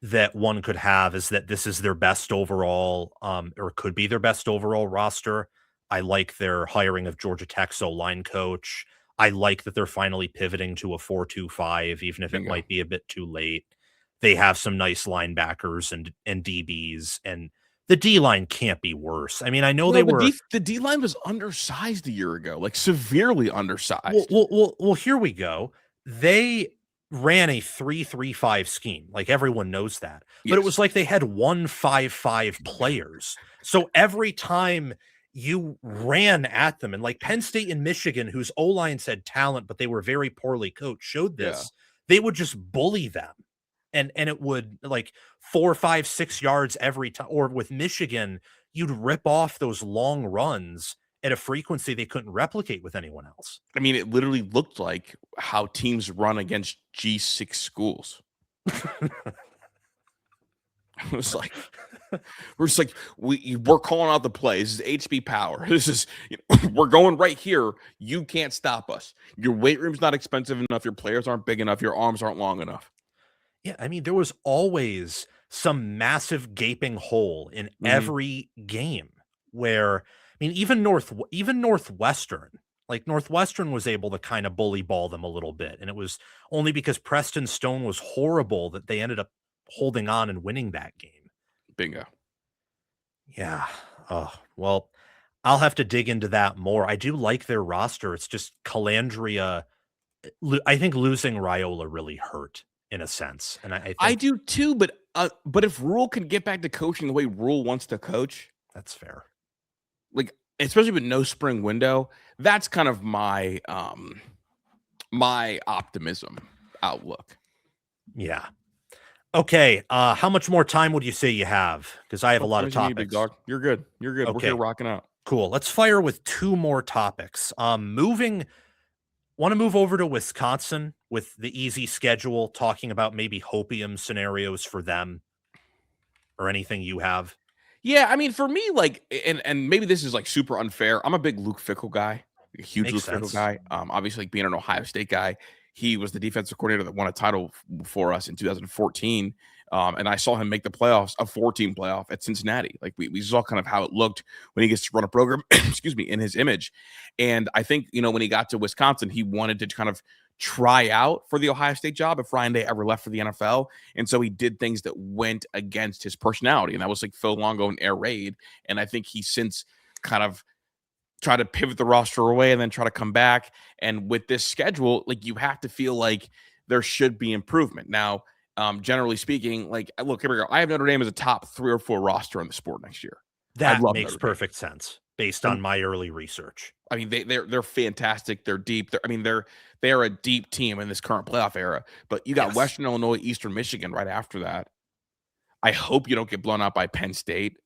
that one could have is that this is their best overall, or could be their best overall roster. I like their hiring of Georgia Tech's O-line coach. I like that they're finally pivoting to a 4-2-5, even if it might be a bit too late. They have some nice linebackers and DBs, and the D-line can't be worse. I mean, I know the D-line was undersized a year ago, like severely undersized. Well, here we go. They ran a 3-3-5 scheme. Like everyone knows that. But it was like they had 1-5-5 players. So every time you ran at them, and like Penn State and Michigan, whose O-lines had talent, but they were very poorly coached, showed this, they would just bully them. And it would like 4, 5, 6 yards every time. Or with Michigan, you'd rip off those long runs at a frequency they couldn't replicate with anyone else. I mean, it literally looked like how teams run against G6 schools. We're just like, we're calling out the plays. This is HB power. This is, we're going right here. You can't stop us. Your weight room's not expensive enough. Your players aren't big enough. Your arms aren't long enough. Yeah, I mean, there was always some massive gaping hole in every game where, I mean, even Northwestern, like Northwestern was able to kind of bully ball them a little bit. And it was only because Preston Stone was horrible that they ended up holding on and winning that game. Bingo. Yeah. Oh, well, I'll have to dig into that more. I do like their roster. It's just Calandria. I think losing Raiola really hurt, in a sense. And I do too, but if Rhule can get back to coaching the way Rhule wants to coach, that's fair. Like, especially with no spring window, that's kind of my my optimism outlook. Yeah. Okay. How much more time would you say you have? Because I have a lot of topics. Big dog. You're good. Okay. We're here rocking out. Cool. Let's fire with 2 more topics. Want to move over to Wisconsin with the easy schedule, talking about maybe hopium scenarios for them or anything you have? Yeah, I mean, for me, like, and maybe this is like super unfair. I'm a big Luke Fickell guy, a huge Luke Fickell guy. Obviously, like being an Ohio State guy, he was the defensive coordinator that won a title for us in 2014. And I saw him make the playoffs, a 4-team playoff at Cincinnati. Like we saw kind of how it looked when he gets to run a program, excuse me, in his image. And I think, when he got to Wisconsin, he wanted to kind of try out for the Ohio State job if Ryan Day ever left for the NFL. And so he did things that went against his personality. And that was like Phil Longo and Air Raid. And I think he's since kind of tried to pivot the roster away and then try to come back. And with this schedule, like you have to feel like there should be improvement. Now, generally speaking, like, look, here we go. I have Notre Dame as a top 3 or 4 roster in the sport next year. I That love makes Notre Dame. perfect sense based on my early research. I mean, they're fantastic. They're deep. They are a deep team in this current playoff era. But you got Yes. Western Illinois, Eastern Michigan right after that. I hope you don't get blown out by Penn State.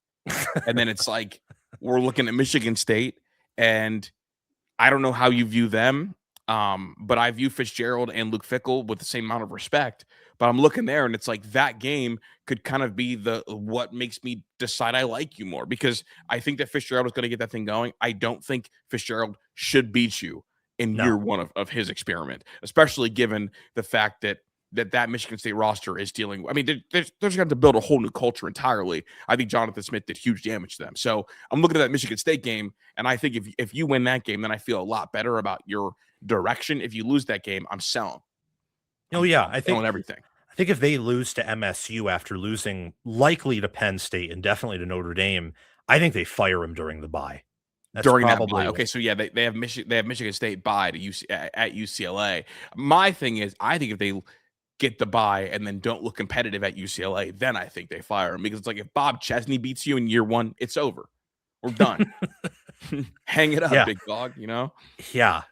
And then it's like we're looking at Michigan State, and I don't know how you view them, but I view Fitzgerald and Luke Fickell with the same amount of respect. But I'm looking there, and it's like that game could kind of be the what makes me decide I like you more, because I think that Fitzgerald is going to get that thing going. I don't think Fitzgerald should beat you in year No. one of his experiment, especially given the fact that Michigan State roster is dealing. I mean, they're going to build a whole new culture entirely. I think Jonathan Smith did huge damage to them. So I'm looking at that Michigan State game, and I think if you win that game, then I feel a lot better about your direction. If you lose that game, I'm selling. Oh yeah, I'm selling everything. I think if they lose to MSU after losing likely to Penn State and definitely to Notre Dame, I think they fire him during the bye. That's During that probably bye. Okay, so yeah, they have Michigan State bye to at UCLA. My thing is, I think if they get the bye and then don't look competitive at UCLA, then I think they fire him, because it's like if Bob Chesney beats you in year one, it's over. We're done. Hang it up, Yeah. big dog, you know? Yeah.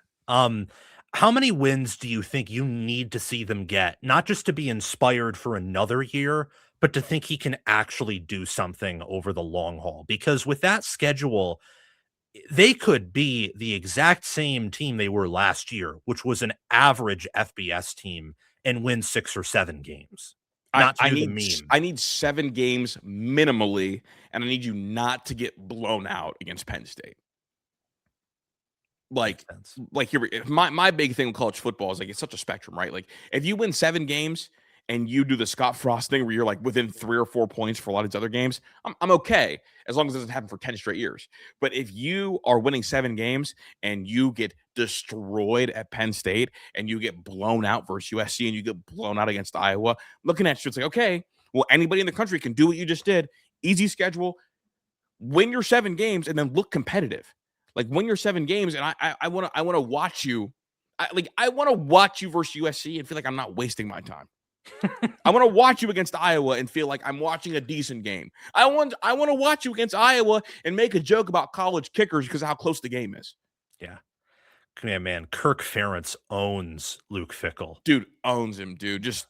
How many wins do you think you need to see them get? Not just to be inspired for another year, but to think he can actually do something over the long haul. Because with that schedule, they could be the exact same team they were last year, which was an average FBS team, and win 6 or 7 games. Not to do the meme. I need 7 games minimally, and I need you not to get blown out against Penn State. Like here, my big thing with college football is like it's such a spectrum, right? Like if you win 7 games and you do the Scott Frost thing where you're like within 3 or 4 points for a lot of these other games, I'm okay as long as it doesn't happen for 10 straight years. But if you are winning 7 games and you get destroyed at Penn State and you get blown out versus USC and you get blown out against Iowa, looking at you, it's like, okay, well, anybody in the country can do what you just did. Easy schedule, win your 7 games and then look competitive. Like win your 7 games, and I want to watch you. I want to watch you versus USC and feel like I'm not wasting my time. I want to watch you against Iowa and feel like I'm watching a decent game. I want to watch you against Iowa and make a joke about college kickers because of how close the game is. Yeah. Man, Kirk Ferentz owns Luke Fickell. Dude, owns him, dude. Just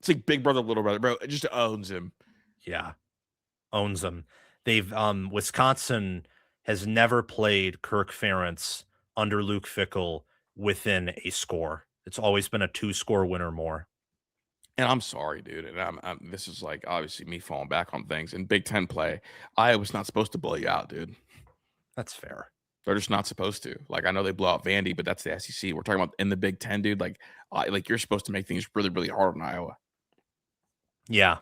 it's like big brother, little brother, bro. It just owns him. Yeah. Owns him. They've Wisconsin has never played Kirk Ferentz under Luke Fickell within a score. It's always been a 2-score win or more. And I'm sorry, dude. And this is like obviously me falling back on things. In Big Ten play, Iowa's not supposed to blow you out, dude. That's fair. They're just not supposed to. Like I know they blow out Vandy, but that's the SEC. We're talking about in the Big Ten, dude. Like you're supposed to make things really, really hard on Iowa. Yeah.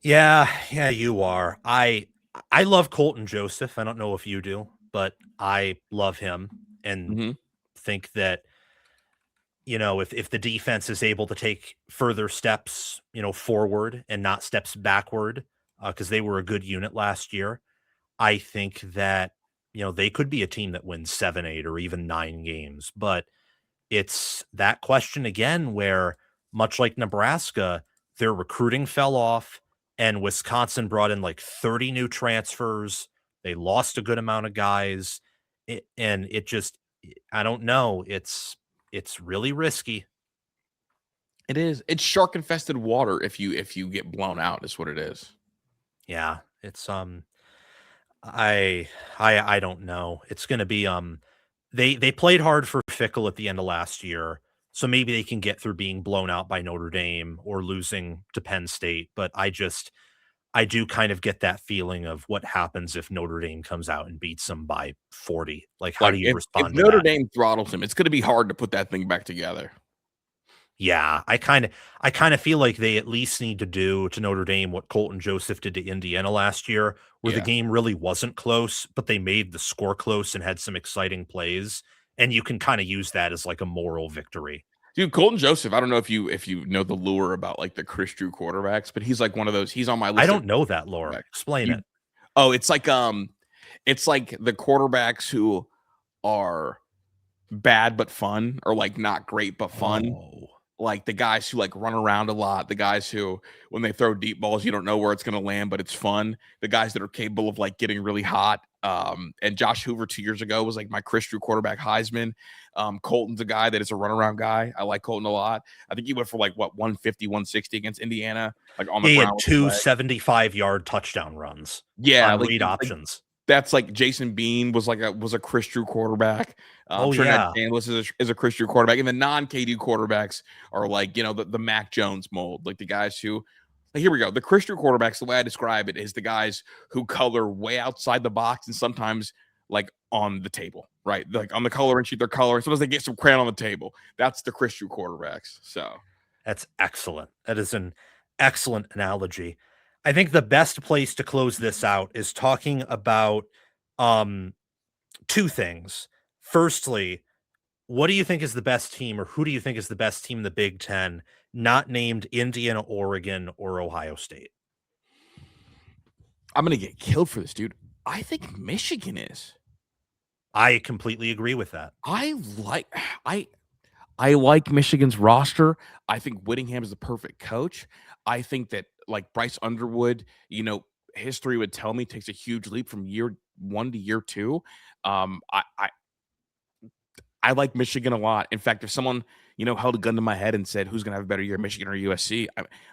Yeah, you are. I love Colton Joseph. I don't know if you do, but I love him and think that, if the defense is able to take further steps, forward and not steps backward, because they were a good unit last year, I think that, they could be a team that wins 7, 8, or even 9 games. But it's that question again where, much like Nebraska, their recruiting fell off. And Wisconsin brought in like 30 new transfers. They lost a good amount of guys. I don't know. It's really risky. It is. It's shark infested water if you get blown out, is what it is. Yeah. It's I don't know. It's gonna be they played hard for Fickell at the end of last year. So maybe they can get through being blown out by Notre Dame or losing to Penn State. But I do kind of get that feeling of what happens if Notre Dame comes out and beats them by 40. Like, how do you respond if to Notre that? Dame throttles him, it's going to be hard to put that thing back together. Yeah, I kind of feel like they at least need to do to Notre Dame what Colton Joseph did to Indiana last year, where the game really wasn't close, but they made the score close and had some exciting plays. And you can kind of use that as like a moral victory. Dude, Colton Joseph, I don't know if you know the lure about like the Kris Drew quarterbacks, but he's like one of those. He's on my list. I don't know that lore. Explain it. Oh, it's like the quarterbacks who are bad but fun, or like not great but fun. Oh. like the guys who like run around a lot, the guys who when they throw deep balls, you don't know where it's going to land, but it's fun. The guys that are capable of like getting really hot. And Josh Hoover 2 years ago was like my Kris Drew quarterback Heisman. Colton's a guy that is a runaround guy. I like Colton a lot. I think he went for like what 150, 160 against Indiana, like on the He had ground with his two leg. 75-yard touchdown runs Yeah, on like, read options. that's like Jason Bean was a Kris Drew quarterback. Oh, Trinidad yeah. Chandler is a Kris Drew quarterback, and the non-KD quarterbacks are like the Mac Jones mold, like the guys who. Like, here we go. The Kris Drew quarterbacks, the way I describe it, is the guys who color way outside the box and sometimes like on the table, right? Like on the coloring sheet, they're coloring. Sometimes they get some crayon on the table. That's the Kris Drew quarterbacks. So That's excellent. That is an excellent analogy. I think the best place to close this out is talking about um, two things. Firstly, what do you think is the best team, or who do you think is the best team in the Big Ten, not named Indiana, Oregon, or Ohio State? I'm gonna get killed for this, dude. I think Michigan is. I completely agree with that. I like Michigan's roster. I think Whittingham is the perfect coach. I think that like Bryce Underwood, history would tell me takes a huge leap from year one to year two. I like Michigan a lot. In fact, if someone held a gun to my head and said who's going to have a better year, Michigan or USC,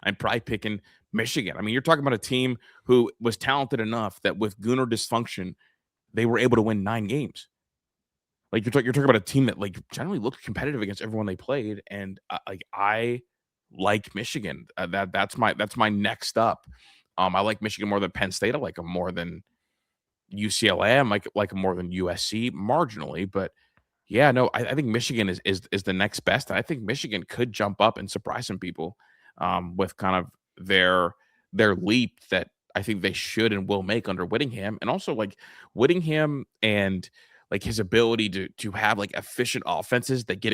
I'm probably picking Michigan. I mean, you're talking about a team who was talented enough that with Gooner dysfunction, they were able to win 9 games. Like you're talking about a team that like generally looked competitive against everyone they played, and I like Michigan. That's my next up. I like Michigan more than Penn State. I like them more than UCLA. I like them more than USC marginally, but yeah, no, I think Michigan is the next best. I think Michigan could jump up and surprise some people with kind of their leap that I think they should and will make under Whittingham, and also like Whittingham and like his ability to have like efficient offenses that get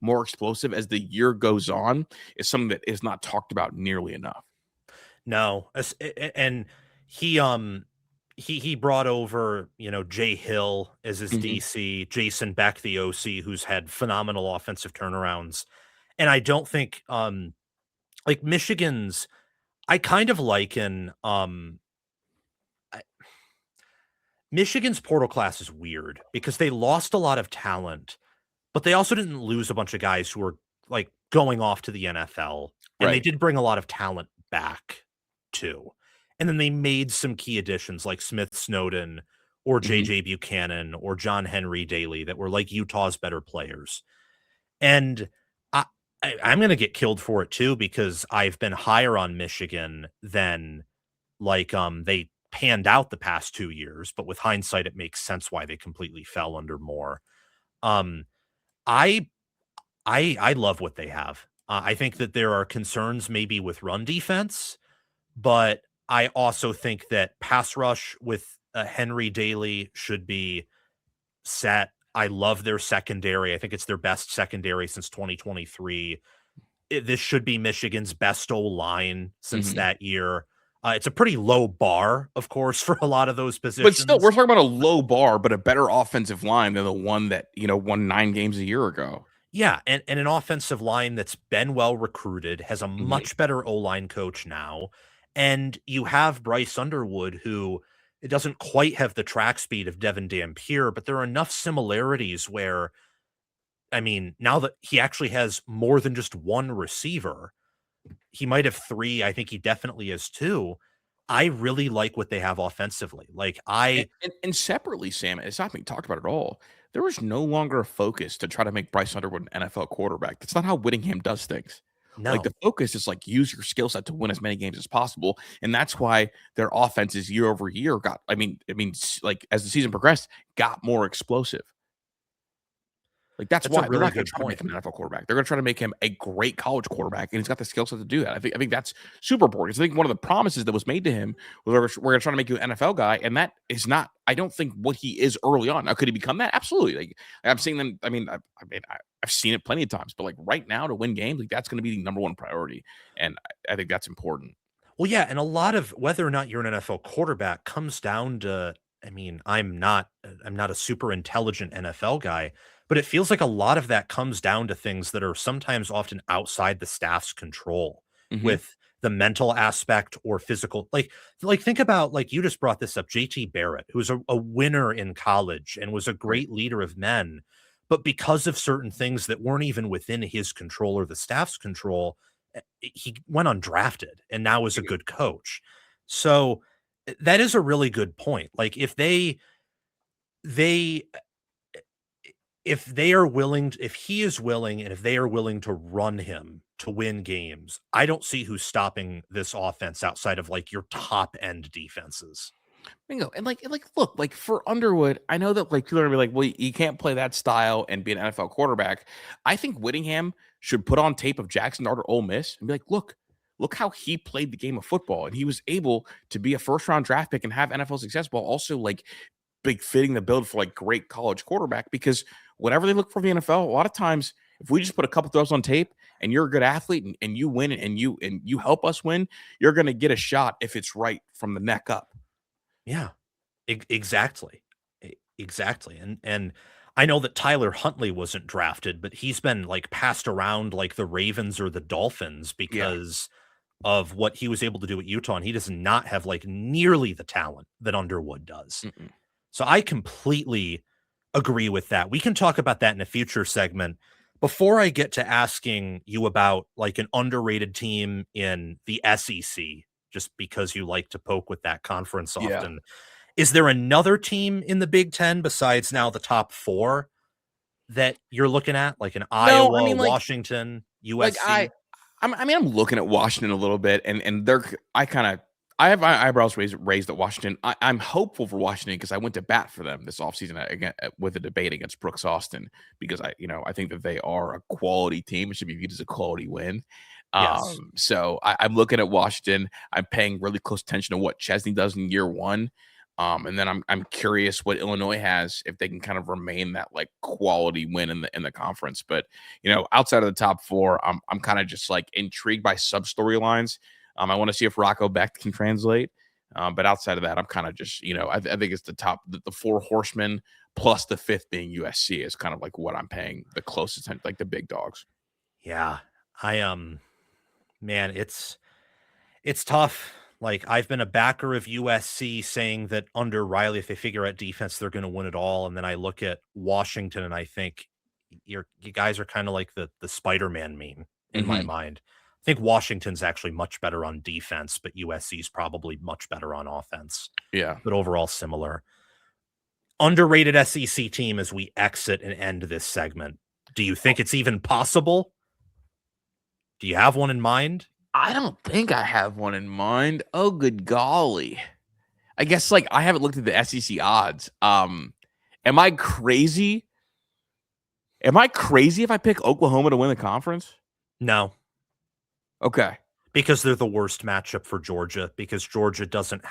more explosive as the year goes on is something that is not talked about nearly enough. No, and he brought over, Jay Hill as his Mhm. DC, Jason Beck, the OC, who's had phenomenal offensive turnarounds. And I don't think like Michigan's I kind of liken Michigan's portal class is weird because they lost a lot of talent, but they also didn't lose a bunch of guys who were like going off to the NFL. And they Right. did bring a lot of talent back too. And then they made some key additions like Smith Snowden or Mhm. JJ Buchanan or John Henry Daly that were like Utah's better players. And I, I'm going to get killed for it too because I've been higher on Michigan than like they panned out the past 2 years, but with hindsight it makes sense why they completely fell under Moore. Um I I love what they have. I think that there are concerns maybe with run defense, but I also think that pass rush with Henry Daly should be set. I love their secondary. I think it's their best secondary since 2023. This should be Michigan's best O-line since Mhm. that year. It's a pretty low bar, of course, for a lot of those But still, we're positions. talking about a low bar, but a better offensive line than the one that, won 9 games a year ago. Yeah, and an offensive line that's been well recruited, has a Mhm. much better O-line coach now, and you have Bryce Underwood, who it doesn't quite have the track speed of Devin Dampier, but there are enough similarities where, I mean, now that he actually has more than just one receiver, he might have 3, I think he definitely has 2. I really like what they have offensively. Like, And separately, Sam, it's not being talked about at all. There was no longer a focus to try to make Bryce Underwood an NFL quarterback. That's not how Whittingham does things. Like no. the focus is like use your skill set to win as many games as possible, and that's why their offenses year over year got. Like as the season progressed, got more explosive. Like that's That's a why they're really not going to good try to make point. him an NFL quarterback. They're going to try to make him a great college quarterback, and he's got the skill set to do that. I think that's super important. 'Cause I think one of the promises that was made to him was we're going to try to make you an NFL guy, and that is not. I don't think what he is early on. Now, could he become that? Absolutely. Like I'm seeing them. I've seen it plenty of times, but like right now to win games, like that's going to be the number one priority, and I think that's important. Well, yeah, and a lot of whether or not you're an NFL quarterback comes down to, I mean, I'm not a super intelligent NFL guy, but it feels like a lot of that comes down to things that are sometimes often outside the staff's control Mhm. with the mental aspect or physical. Like think about, like, you just brought this up, JT Barrett, who's a winner in college and was a Right. great leader of men, but because of certain things that weren't even within his control or the staff's control, he went undrafted and now is a Mhm. good coach. So that is a really good point. Like they if they are willing if he is willing and if they are willing to run him to win games, I don't see who's stopping this offense outside of, like, your top end defenses. Bingo. And look, like for Underwood, I know that like people are gonna be like, well, you can't play that style and be an NFL quarterback. I think Whittingham should put on tape of Jackson Dart or Ole Miss and be like, look how he played the game of football. And he was able to be a first round draft pick and have NFL success while also like big fitting the build for like great college quarterback. Because whenever they look for the NFL, a lot of times if we just put a couple throws on tape and you're a good athlete and you win and you help us win, you're gonna get a shot if it's right from the neck up. Yeah. Exactly. Exactly. And I know that Tyler Huntley wasn't drafted, but he's been, like, passed around like the Ravens or the Dolphins Yeah. because of what he was able to do at Utah, and he does not have, like, nearly the talent that Underwood does. Mm-mm. So I completely agree with that. We can talk about that in a future segment. Before I get to asking you about, like, an underrated team in the SEC, just because you like to poke with that conference Yeah. often, is there another team in the Big Ten besides now the top four that you're looking at, like an No, I Iowa, mean, Washington, like USC? I mean, I'm looking at Washington a little bit, and they're I have my eyebrows raised at Washington. I'm hopeful for Washington because I went to bat for them this offseason again with a debate against Brooks Austin because I think that they are a quality team. It should be viewed as a quality win. Yes. So I'm looking at Washington. I'm paying really close attention to what Chesney does in year one. And then I'm curious what Illinois has if they can kind of remain that like quality win in the conference. But outside of the top four, I'm kind of just like intrigued by sub storylines. I want to see if Rocco Beck can translate. But outside of that, I'm kind of just I think it's the four horsemen plus the fifth being USC is kind of like what I'm paying the closest attention, like the big dogs. Yeah. I man, it's tough. Like, I've been a backer of USC saying that under Riley, if they figure out defense, they're going to win it all. And then I look at Washington and I think you guys are kind of like the Spider-Man meme in my Hmm. mind. I think Washington's actually much better on defense, but USC is probably much better on offense, Yeah. but overall similar. Underrated SEC team as we exit and end this segment. Do you think it's even possible? Do you have one in mind? I don't think I have one in mind. Oh, good golly. I guess like I haven't looked at the SEC odds. Am I crazy? Am I crazy if I pick Oklahoma to win the conference? No, Okay. because they're the worst matchup for Georgia, because Georgia does not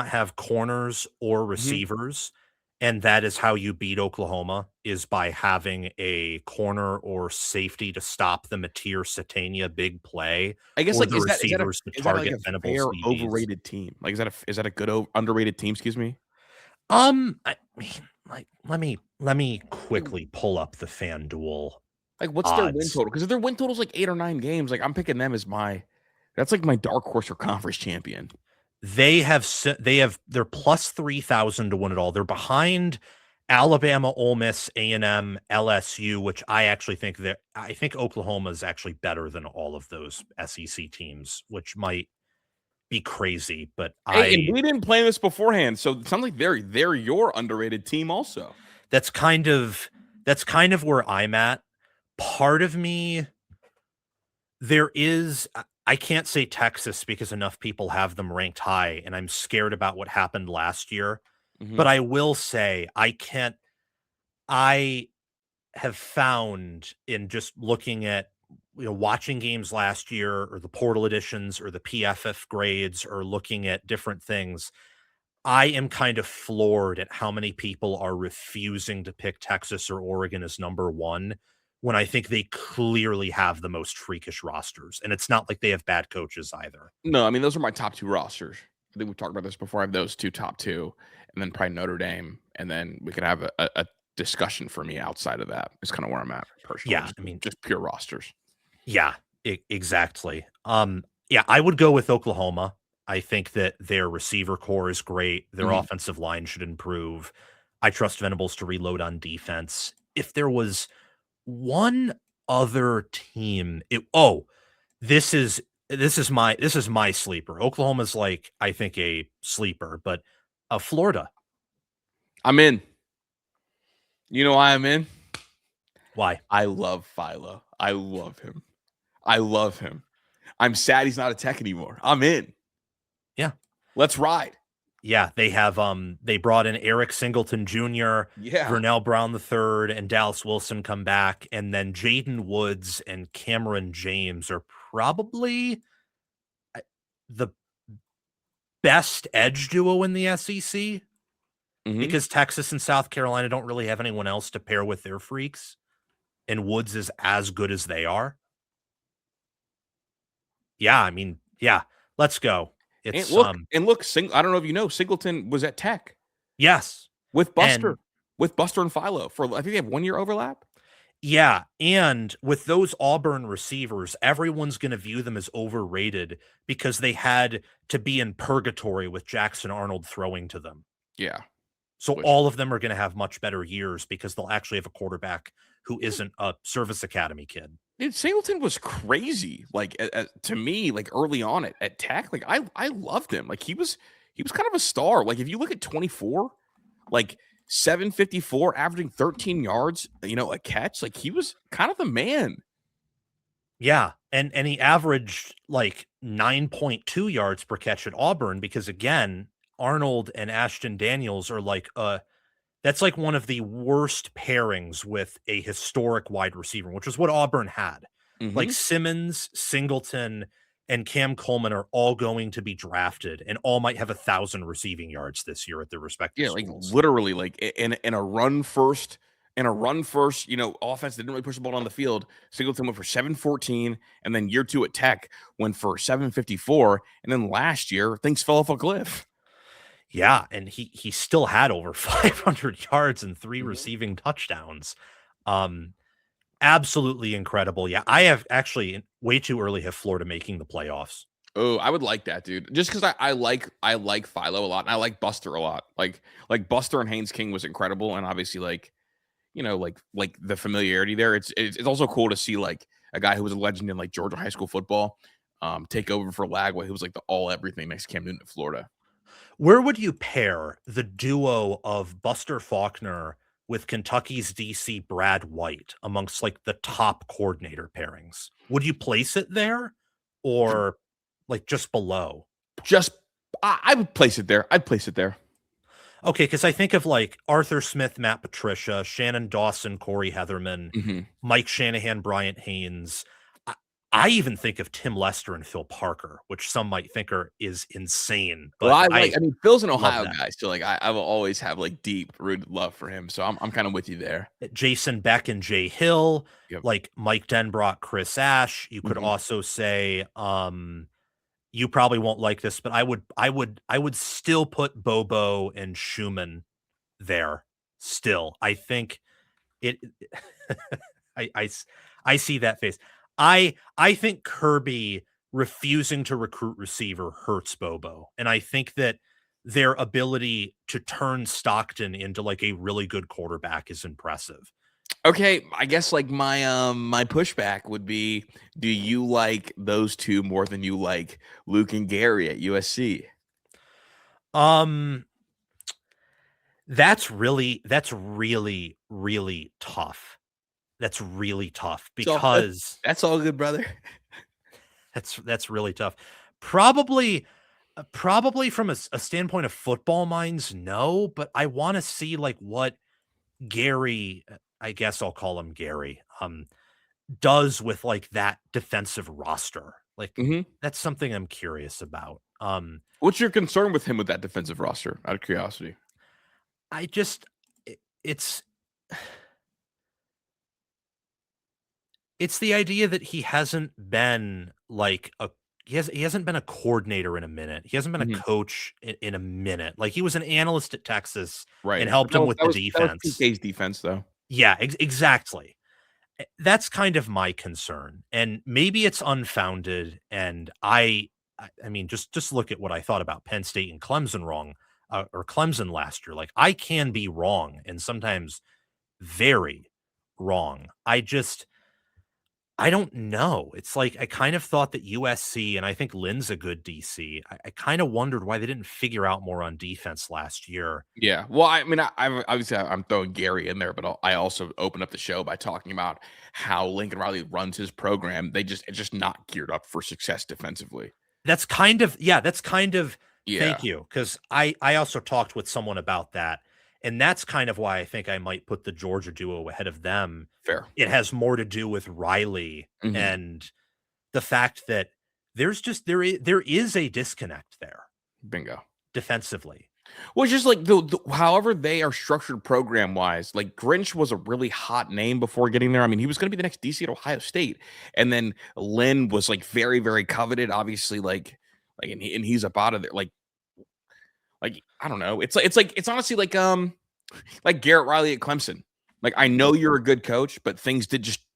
have corners or Mhm. receivers, and that is how you beat Oklahoma, is by having a corner or safety to stop the Matir Satania big play I guess or like the receivers to is that like target a Venables fair DBs. overrated team? Like is that a good underrated team? Excuse me. I mean, like, let me Like quickly pull up the FanDuel like what's their win odds. total? Because if their win total's like 8 or 9 games, like I'm picking them as that's like my dark horse for conference champion. They're plus 3,000 to win it all. They're behind Alabama, Ole Miss, A&M, LSU, which I think Oklahoma is actually better than all of those SEC teams, which might be crazy, but Hey, and we didn't plan this beforehand, so it sounds like they're your underrated team also. that's kind of that's kind of where I'm at. Part of me There is I can't say Texas because enough people have them ranked high, and I'm scared about what happened last year, Mhm. but I will say I have found in just looking at, watching games last year or the portal editions or the PFF grades or looking at different things, I am kind of floored at how many people are refusing to pick Texas or Oregon as number 1 when I think they clearly have the most freakish rosters, and it's not like they have bad coaches either. No, I mean those are my top two rosters. I think we've talked about this before. I have those two top two, and then probably Notre Dame, and then we could have a discussion for me outside of that. Is kind of where I'm at personally. Yeah, I mean, Just pure rosters. yeah, exactly. Yeah, I would go with Oklahoma. I think that their receiver core is great. Their Mhm. offensive line should improve. I trust Venables to reload on defense. If there was one other team, this is my sleeper. Oklahoma's like, I think, a sleeper, but Florida. I'm in. You know why I'm in? Why? I love Philo. I love him. I love him. I'm sad he's not a Tech anymore. I'm in. Yeah. Let's ride. Yeah, they brought in Eric Singleton Jr., Yeah. Vernell Brown III, and Dallas Wilson come back, and then Jaden Woods and Cameron James are probably the best edge duo in the SEC Mhm. because Texas and South Carolina don't really have anyone else to pair with their freaks, and Woods is as good as they are. Yeah, I mean, yeah, let's go. And It's look, I don't know if you know, Singleton was at Tech yes, with and Buster and Philo for I think they have 1 year overlap. yeah, and with those Auburn receivers, everyone's going to view them as overrated because they had to be in purgatory with Jackson Arnold throwing to them. Yeah. So Which all of them are going to have much better years because they'll actually have a quarterback who isn't a service academy kid. dude, Singleton was crazy. Like to me, like early on at Tech, like I loved him. Like he was kind of a star. Like if you look at 24, like 754, averaging 13 yards, a catch. Like he was kind of the man. Yeah, and he averaged like 9.2 yards per catch at Auburn because again, Arnold and Ashton Daniels are like that's like one of the worst pairings with a historic wide receiver, which is what Auburn had. Like Mm-hmm. Simmons, Singleton, and Cam Coleman are all going to be drafted and all might have 1,000 receiving yards this year at their respective Yeah, like schools. literally, like in a run first, offense that didn't really push the ball on the field. Singleton went for 714, and then year 2 at Tech went for 754, and then last year things fell off a cliff. Yeah, and he still had over 500 yards and 3 Mhm. receiving touchdowns. Um, Absolutely incredible. Yeah, I have actually way too early have Florida making the playoffs. Oh, I would like that, dude. Just because I like Philo a lot, and I like Buster a lot. Like Buster and Haynes King was incredible, and obviously like the familiarity there. It's also cool to see like a guy who was a legend in like Georgia high school football, take over for Lagway, who was like the all everything next to Cam Newton at Florida. Where would you pair the duo of Buster Faulkner with Kentucky's DC Brad White amongst like the top coordinator pairings? Would you place it there or like just below? Just I would place it there. I'd place it there. Okay, because I think of like Arthur Smith, Matt Patricia, Shannon Dawson, Corey Heatherman, Mhm. Mike Shanahan, Bryant Haynes. I, I even think of Tim Lester and Phil Parker, which some might think is insane, Well, but I I mean, Phil's an love Ohio that. guy, so like I will always have like deep rooted love for him. So I'm kind of with you there. Jason Beck and Jay Hill, Yep. like Mike Denbrock, Chris Ash. You could Mhm. also say, you probably won't like this, but I would still put Bobo and Schumann there. Still, I think it. I, I s- I see that face. I think Kirby refusing to recruit receiver hurts Bobo, and I think that their ability to turn Stockton into like a really good quarterback is impressive. Okay, I guess like my pushback would be, do you like those two more than you like Luke and Gary at USC? Um, that's really tough. That's really tough So because that's all good, brother. that's really tough. Probably probably from a standpoint of football minds, no, but I want to see like what Gary, I guess I'll call him Gary, does with like that defensive roster. Like Mhm. that's something I'm curious about. What's your concern with him with that defensive roster? Out of curiosity. I just it's it's the idea that he hasn't been like he hasn't been a coordinator in a minute. He hasn't been a Mhm. coach in a minute. Like, he was an analyst at Texas and Right. helped him with the That was defense. PK's defense, though. Yeah, exactly. That's kind of my concern, and maybe it's unfounded, and I mean, just look at what I thought about Penn State and Clemson wrong, or Clemson last year. Like, I can be wrong, and sometimes very wrong. I don't know. It's like I kind of thought that USC, and I think Lynn's a good DC. I kind of wondered why they didn't figure out more on defense last year. Yeah. Well, I mean, I'm obviously I'm throwing Gary in there, but I also open up the show by talking about how Lincoln Riley runs his program. It's just not geared up for success defensively. That's kind of yeah, that's kind of Yeah. thank you, because I also talked with someone about that, and that's kind of why I think I might put the Georgia duo ahead of them. Fair. It has more to do with Riley Mhm. and the fact that there is a disconnect there Bingo. defensively. Well, it's just like however they are structured program wise, like Grinch was a really hot name before getting there. I mean, he was going to be the next DC at Ohio State, and then Lynn was like very, very coveted. Obviously, and he's up out of there. Like I don't know. It's honestly like Garrett Riley at Clemson. Like I know you're a good coach, but things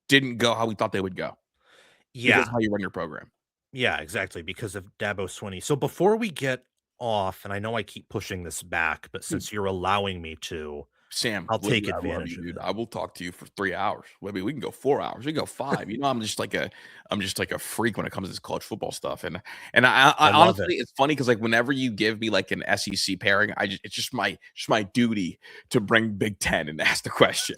didn't go how we thought they would go because Yeah. of how you run your program. Yeah, exactly, because of Dabo Swinney. So before we get off, and I know I keep pushing this back, but Dude, since you're allowing me to, Sam, I'll believe take me, I love advantage you, of dude. it. I will talk to you for 3 hours. Maybe we can go 4 hours. We can go 5. You know, I'm just like a freak when it comes to this college football stuff. And I I love it. honestly, it's funny because like whenever you give me like an SEC pairing, it's just my duty to bring Big Ten and ask the question.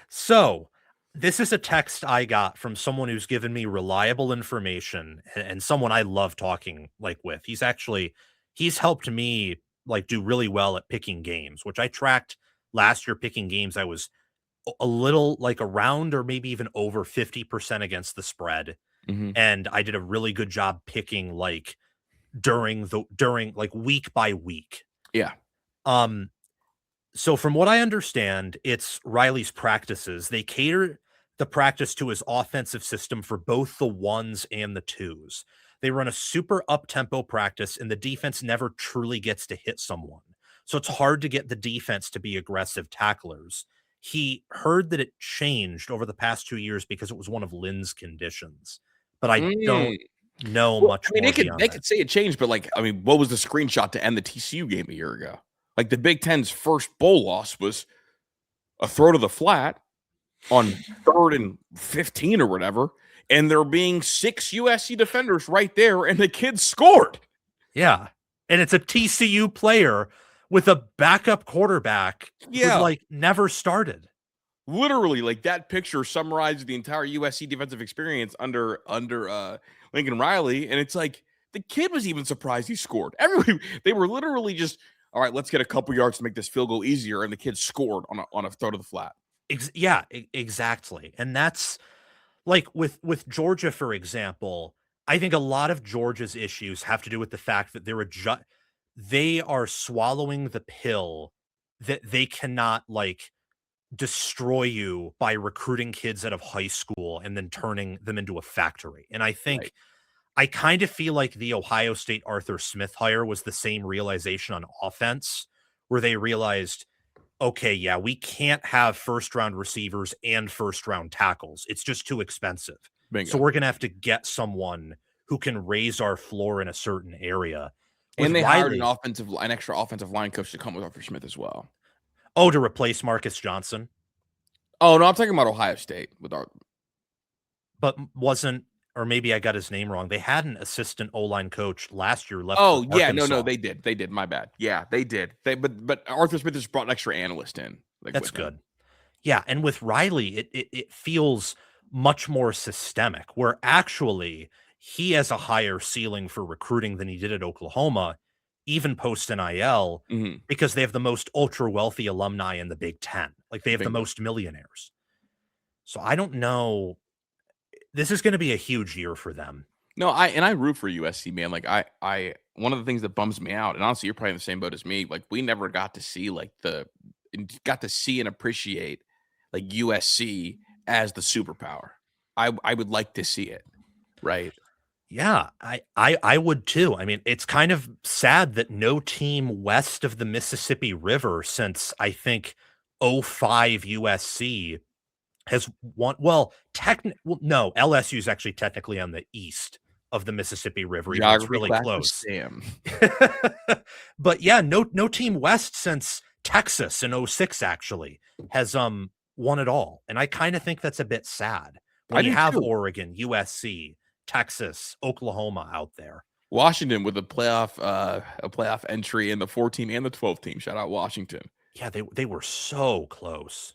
So, this is a text I got from someone who's given me reliable information, and someone I love talking like with. He's helped me like do really well at picking games, which I tracked last year picking games. I was a little like around or maybe even over 50% against the spread. Mhm. And I did a really good job picking like during like week by week. Yeah. Um so from what I understand, it's Riley's practices. They cater the practice to his offensive system for both the ones and the twos. They run a super up-tempo practice, and the defense never truly gets to hit someone. So it's hard to get the defense to be aggressive tacklers. He heard that it changed over the past 2 years because it was one of Lynn's conditions, but I don't Mm. know Well, I much mean, more they beyond that. could say it changed, but like, I mean, what was the screenshot to end the TCU game a year ago? Like the Big Ten's first bowl loss was a throw to the flat on 3rd and 15 or whatever, and there being 6 USC defenders right there, and the kid scored. Yeah, and it's a TCU player with a backup quarterback who'd, Yeah, like, never started. literally, like that picture summarizes the entire USC defensive experience under Lincoln Riley, and it's like the kid was even surprised he scored. They were literally just, all right, let's get a couple yards to make this field goal easier, and the kid scored on a throw to the flat. Yeah, exactly, and that's like, with Georgia, for example, I think a lot of Georgia's issues have to do with the fact that they are swallowing the pill that they cannot, like, destroy you by recruiting kids out of high school and then turning them into a factory, and Right. I kind of feel like the Ohio State Arthur Smith hire was the same realization on offense, where they realized, okay, yeah, we can't have first round receivers and first round tackles. It's just too expensive. So Bingo. we're going to have to get someone who can raise our floor in a certain area. With And they hired Riley, an extra offensive line coach to come with Arthur Smith as well. oh, to replace Marcus Johnson, Oh no, I'm talking about Ohio State with our. but wasn't, or maybe I got his name wrong. They had an assistant O line coach last year left for Oh yeah, no, Arkansas. they did. My bad. Yeah, they did. But Arthur Smith just brought an extra analyst in, like That's with him. good. Yeah, and with Riley, it feels much more systemic, where actually he has a higher ceiling for recruiting than he did at Oklahoma, even post NIL, Mhm. because they have the most ultra wealthy alumni in the Big Ten. Like, they have the Bingo. most millionaires. So I don't know. This is going to be a huge year for them. No, I root for USC, man. Like I one of the things that bums me out, and honestly, you're probably in the same boat as me. Like we never got to see got to see and appreciate like USC as the superpower. I would like to see it, right? Yeah, I would too. I mean, it's kind of sad that no team west of the Mississippi River since I think '05 USC has won. Well, no, LSU is actually technically on the east of the Mississippi River, even though it's Geography really class for close. Sam. But yeah, no team west since Texas in '06 actually has won it all. And I kind of think that's a bit sad when I you do have too. Oregon, USC, Texas, Oklahoma out there. Washington with a playoff entry in the 4 team and the 12 team. Shout out Washington. Yeah, they were so close.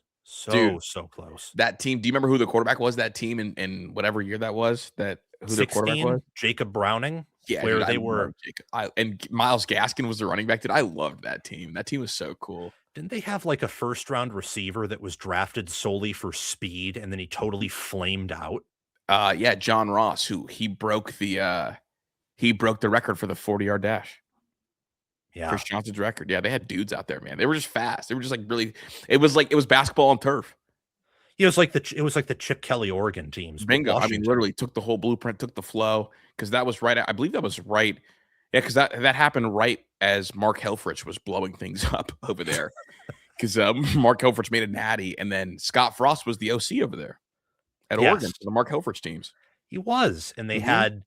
Dude, So close. that team, do you remember who the quarterback was, that team in whatever year that was? Who their quarterback was? 16, Jacob Browning, Yeah, dude, where I they love were. Jacob. And Miles Gaskin was the running back. Dude, I loved that team. That team was so cool. Didn't they have like a first round receiver that was drafted solely for speed and then he totally flamed out? Yeah, John Ross, who he broke the record for the 40-yard dash. Yeah. Chris Johnson's record. Yeah, they had dudes out there, man. They were just fast. They were just like really. It was basketball on turf. It was like the Chip Kelly Oregon teams. Bingo. I mean, Washington. literally took the whole blueprint, took the flow, because that was right. I believe that was right. Yeah, because that happened right as Mark Helfrich was blowing things up over there. Because Mark Helfrich made a natty, and then Scott Frost was the OC over there at Oregon for the Mark Helfrich teams. He was, and they had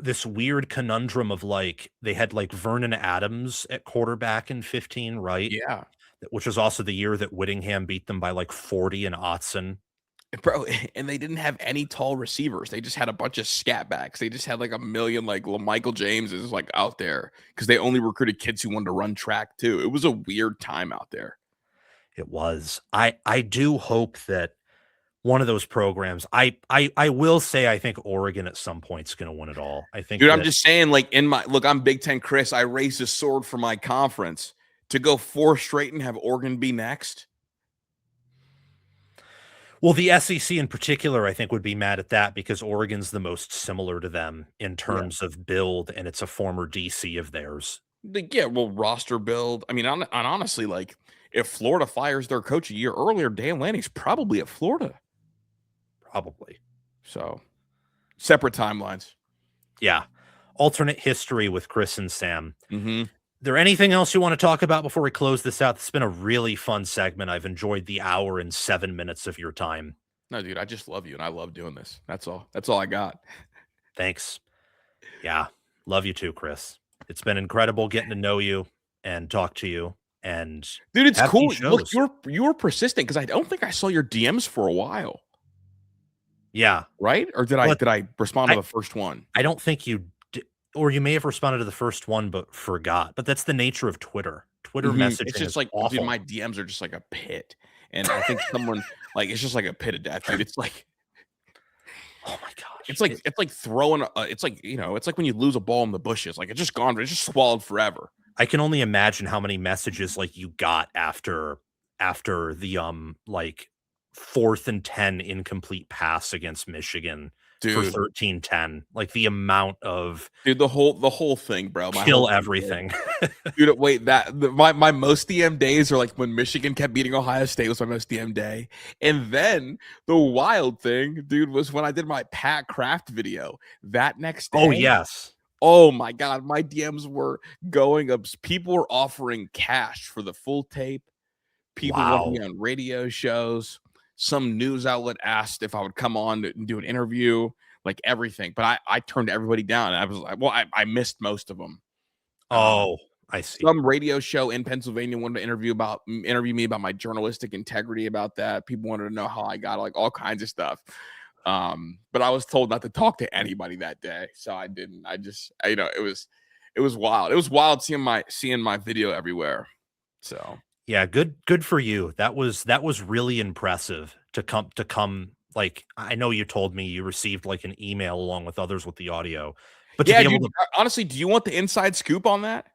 this weird conundrum of like they had like Vernon Adams at quarterback in 15, right? Yeah. Which was also the year that Whittingham beat them by like 40 in Autzen. Bro, and they didn't have any tall receivers. They just had a bunch of scat backs. They just had like a million like Michael James is like out there because they only recruited kids who wanted to run track too. It was a weird time out there. It was. I do hope that one of those programs. I will say I think Oregon at some point is going to win it all. I think Dude, I'm just saying, like, I'm Big Ten Chris. I raised a sword for my conference to go 4 straight and have Oregon be next. Well, the SEC in particular, I think, would be mad at that because Oregon's the most similar to them in terms of build, and it's a former DC of theirs. Yeah, well, roster build. I mean, honestly, like, if Florida fires their coach a year earlier, Dan Lanning's probably at Florida. Probably. So, separate timelines. Yeah. Alternate history with Kris and Sam. Mm-hmm. There anything else you want to talk about before we close this out? It's been a really fun segment. I've enjoyed the hour and 7 minutes of your time. No, dude, I just love you, and I love doing this. That's all. That's all I got. Thanks. Yeah. Love you too, Kris. It's been incredible getting to know you and talk to you. And dude, it's cool. Look, you were persistent because I don't think I saw your DMs for a while. Yeah. Right? Or did I respond to the first one? I don't think you did, or you may have responded to the first one but forgot. But that's the nature of Twitter. Twitter messaging it's just is like, awful. dude, my DMs are just like a pit. And I think someone like it's just like a pit of death, dude. It's like, oh my gosh. It's like throwing it's like, it's like when you lose a ball in the bushes. Like it's just gone, it's just swallowed forever. I can only imagine how many messages like you got after the like 4th and 10 incomplete pass against Michigan for 13-10. Like the amount of the whole thing, bro. Kill everything. Dude, wait, my most DM days are like when Michigan kept beating Ohio State was my most DM day. And then the wild thing, dude, was when I did my Pat Kraft video that next day. Oh, yes. Oh my God, my DMs were going up. People were offering cash for the full tape. People wanted me on radio shows. Some news outlet asked if I would come on and do an interview, like everything. But I turned everybody down. And I was like, well, I missed most of them. Oh, I see. Some radio show in Pennsylvania wanted to interview me about my journalistic integrity about that. People wanted to know how I got like all kinds of stuff. But I was told not to talk to anybody that day. So I didn't. I just, it was wild. It was wild seeing my video everywhere. So yeah, good for you. That was really impressive to come like I know you told me you received like an email along with others with the audio. But yeah, dude, honestly, do you want the inside scoop on that?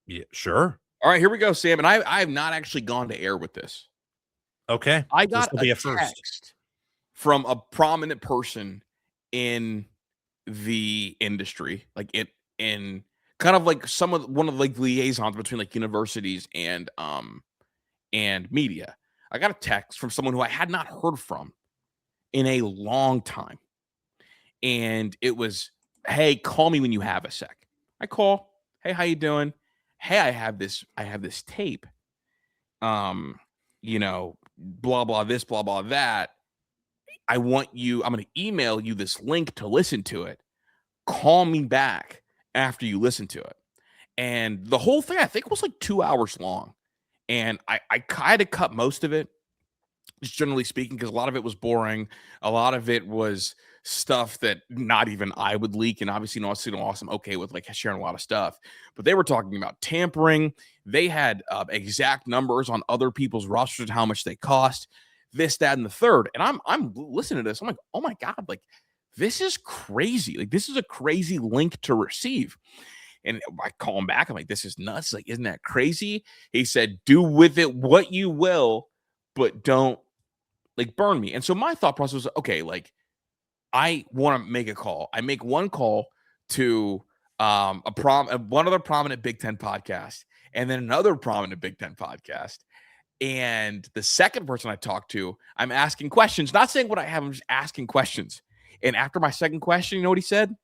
Yeah, sure. All right, here we go, Sam. And I have not actually gone to air with this. Okay. I got a text from a prominent person in the industry, like in kind of like one of like liaisons between like universities and media. I got a text from someone who I had not heard from in a long time. And it was hey, call me when you have a sec. I call. Hey, how you doing? Hey, I have this tape. Blah, blah, this, blah, blah, that. I'm going to email you this link to listen to it. Call me back after you listen to it. And the whole thing, I think, was like 2 hours long. And I kind of cut most of it, just generally speaking, because a lot of it was boring. A lot of it was stuff that not even I would leak. And obviously, I'm okay with like sharing a lot of stuff. But they were talking about tampering. They had exact numbers on other people's rosters, how much they cost, this, that, and the third. And I'm listening to this. I'm like, oh my God, like this is crazy. Like this is a crazy link to receive. And I call him back. I'm like, this is nuts. Like, isn't that crazy? He said, do with it what you will, but don't like burn me. And so my thought process was, okay, like I want to make a call. I make one call to one other prominent Big Ten podcast, and then another prominent Big Ten podcast. And the second person I talked to, I'm asking questions, not saying what I have, I'm just asking questions. And after my second question, you know what he said?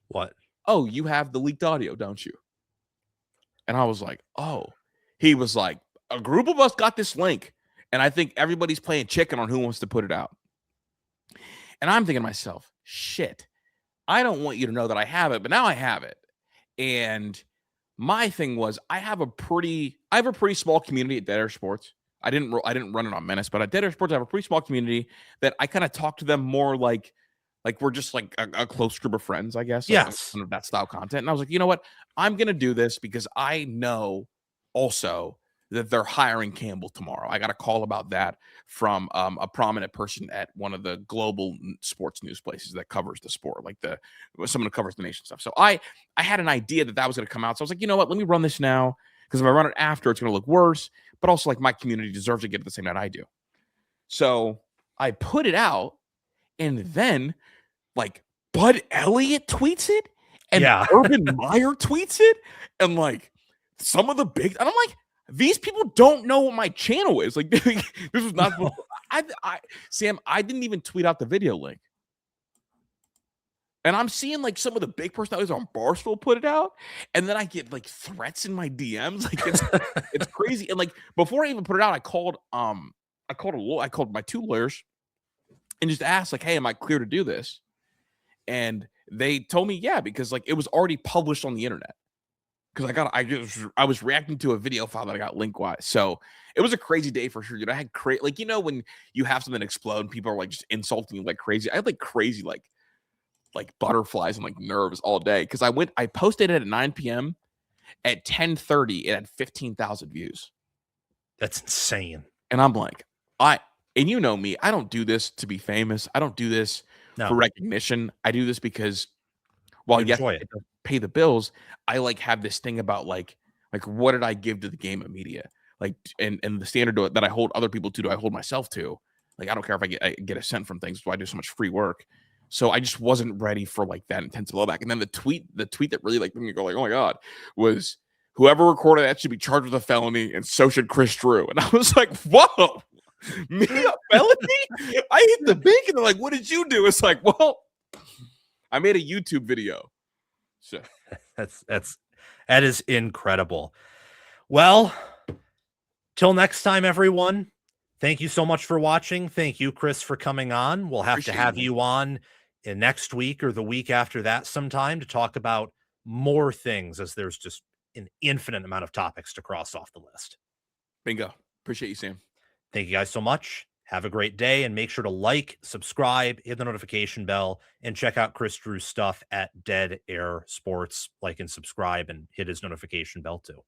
What? Oh, you have the leaked audio, don't you? And I was like, oh. He was like, a group of us got this link, and I think everybody's playing chicken on who wants to put it out. And I'm thinking to myself, shit, I don't want you to know that I have it, but now I have it. And my thing was, I have a pretty small community at Dead Air Sports. I didn't run it on Menace, but at Dead Air Sports, I have a pretty small community that I kind of talk to them more like we're just like a close group of friends, I guess. Yes. Like that style content. And I was like, you know what? I'm going to do this because I know also that they're hiring Campbell tomorrow. I got a call about that from a prominent person at one of the global sports news places that covers the sport, like someone who covers the nation stuff. So I had an idea that was going to come out. So I was like, you know what? Let me run this now, because if I run it after, it's going to look worse. But also, like, my community deserves to get it the same night I do. So I put it out, and then like Bud Elliott tweets it, and Urban Meyer tweets it, and like some of the big, and I'm like, these people don't know what my channel is. Like, this was not. No. Sam, I didn't even tweet out the video link, and I'm seeing like some of the big personalities on Barstool put it out, and then I get like threats in my DMs. Like it's crazy. And like before I even put it out, I called my two lawyers and just asked like, hey, am I clear to do this? And they told me, yeah, because like it was already published on the internet. Because I was reacting to a video file that I got link-wise. So it was a crazy day for sure. Dude, I had like, you know, when you have something explode and people are like just insulting you like crazy. I had like crazy like butterflies and like nerves all day. Because I posted it at 9 p.m. At 10:30, it had 15,000 views. That's insane. And I'm like, and you know me, I don't do this to be famous. I don't do this for recognition. I do this because while yes, it does pay the bills, I like have this thing about like what did I give to the game of media? Like and the standard that I hold other people to, do I hold myself to? Like I don't care if I get a cent from things, so I do so much free work. So I just wasn't ready for like that intense blowback. And then the tweet that really like made me go like, oh my God, was whoever recorded that should be charged with a felony, and so should Kris Drew. And I was like, whoa. Me a felony? I hit the bank, and they're like, what did you do? It's like, well, I made a YouTube video. So that is incredible. Well, till next time, everyone. Thank you so much for watching. Thank you, Kris, for coming on. We'll have to have you on in next week or the week after that sometime to talk about more things, as there's just an infinite amount of topics to cross off the list. Bingo. Appreciate you, Sam. Thank you guys so much. Have a great day, and make sure to like, subscribe, hit the notification bell, and check out Kris Drew's stuff at Dead Air Sports. Like and subscribe and hit his notification bell too.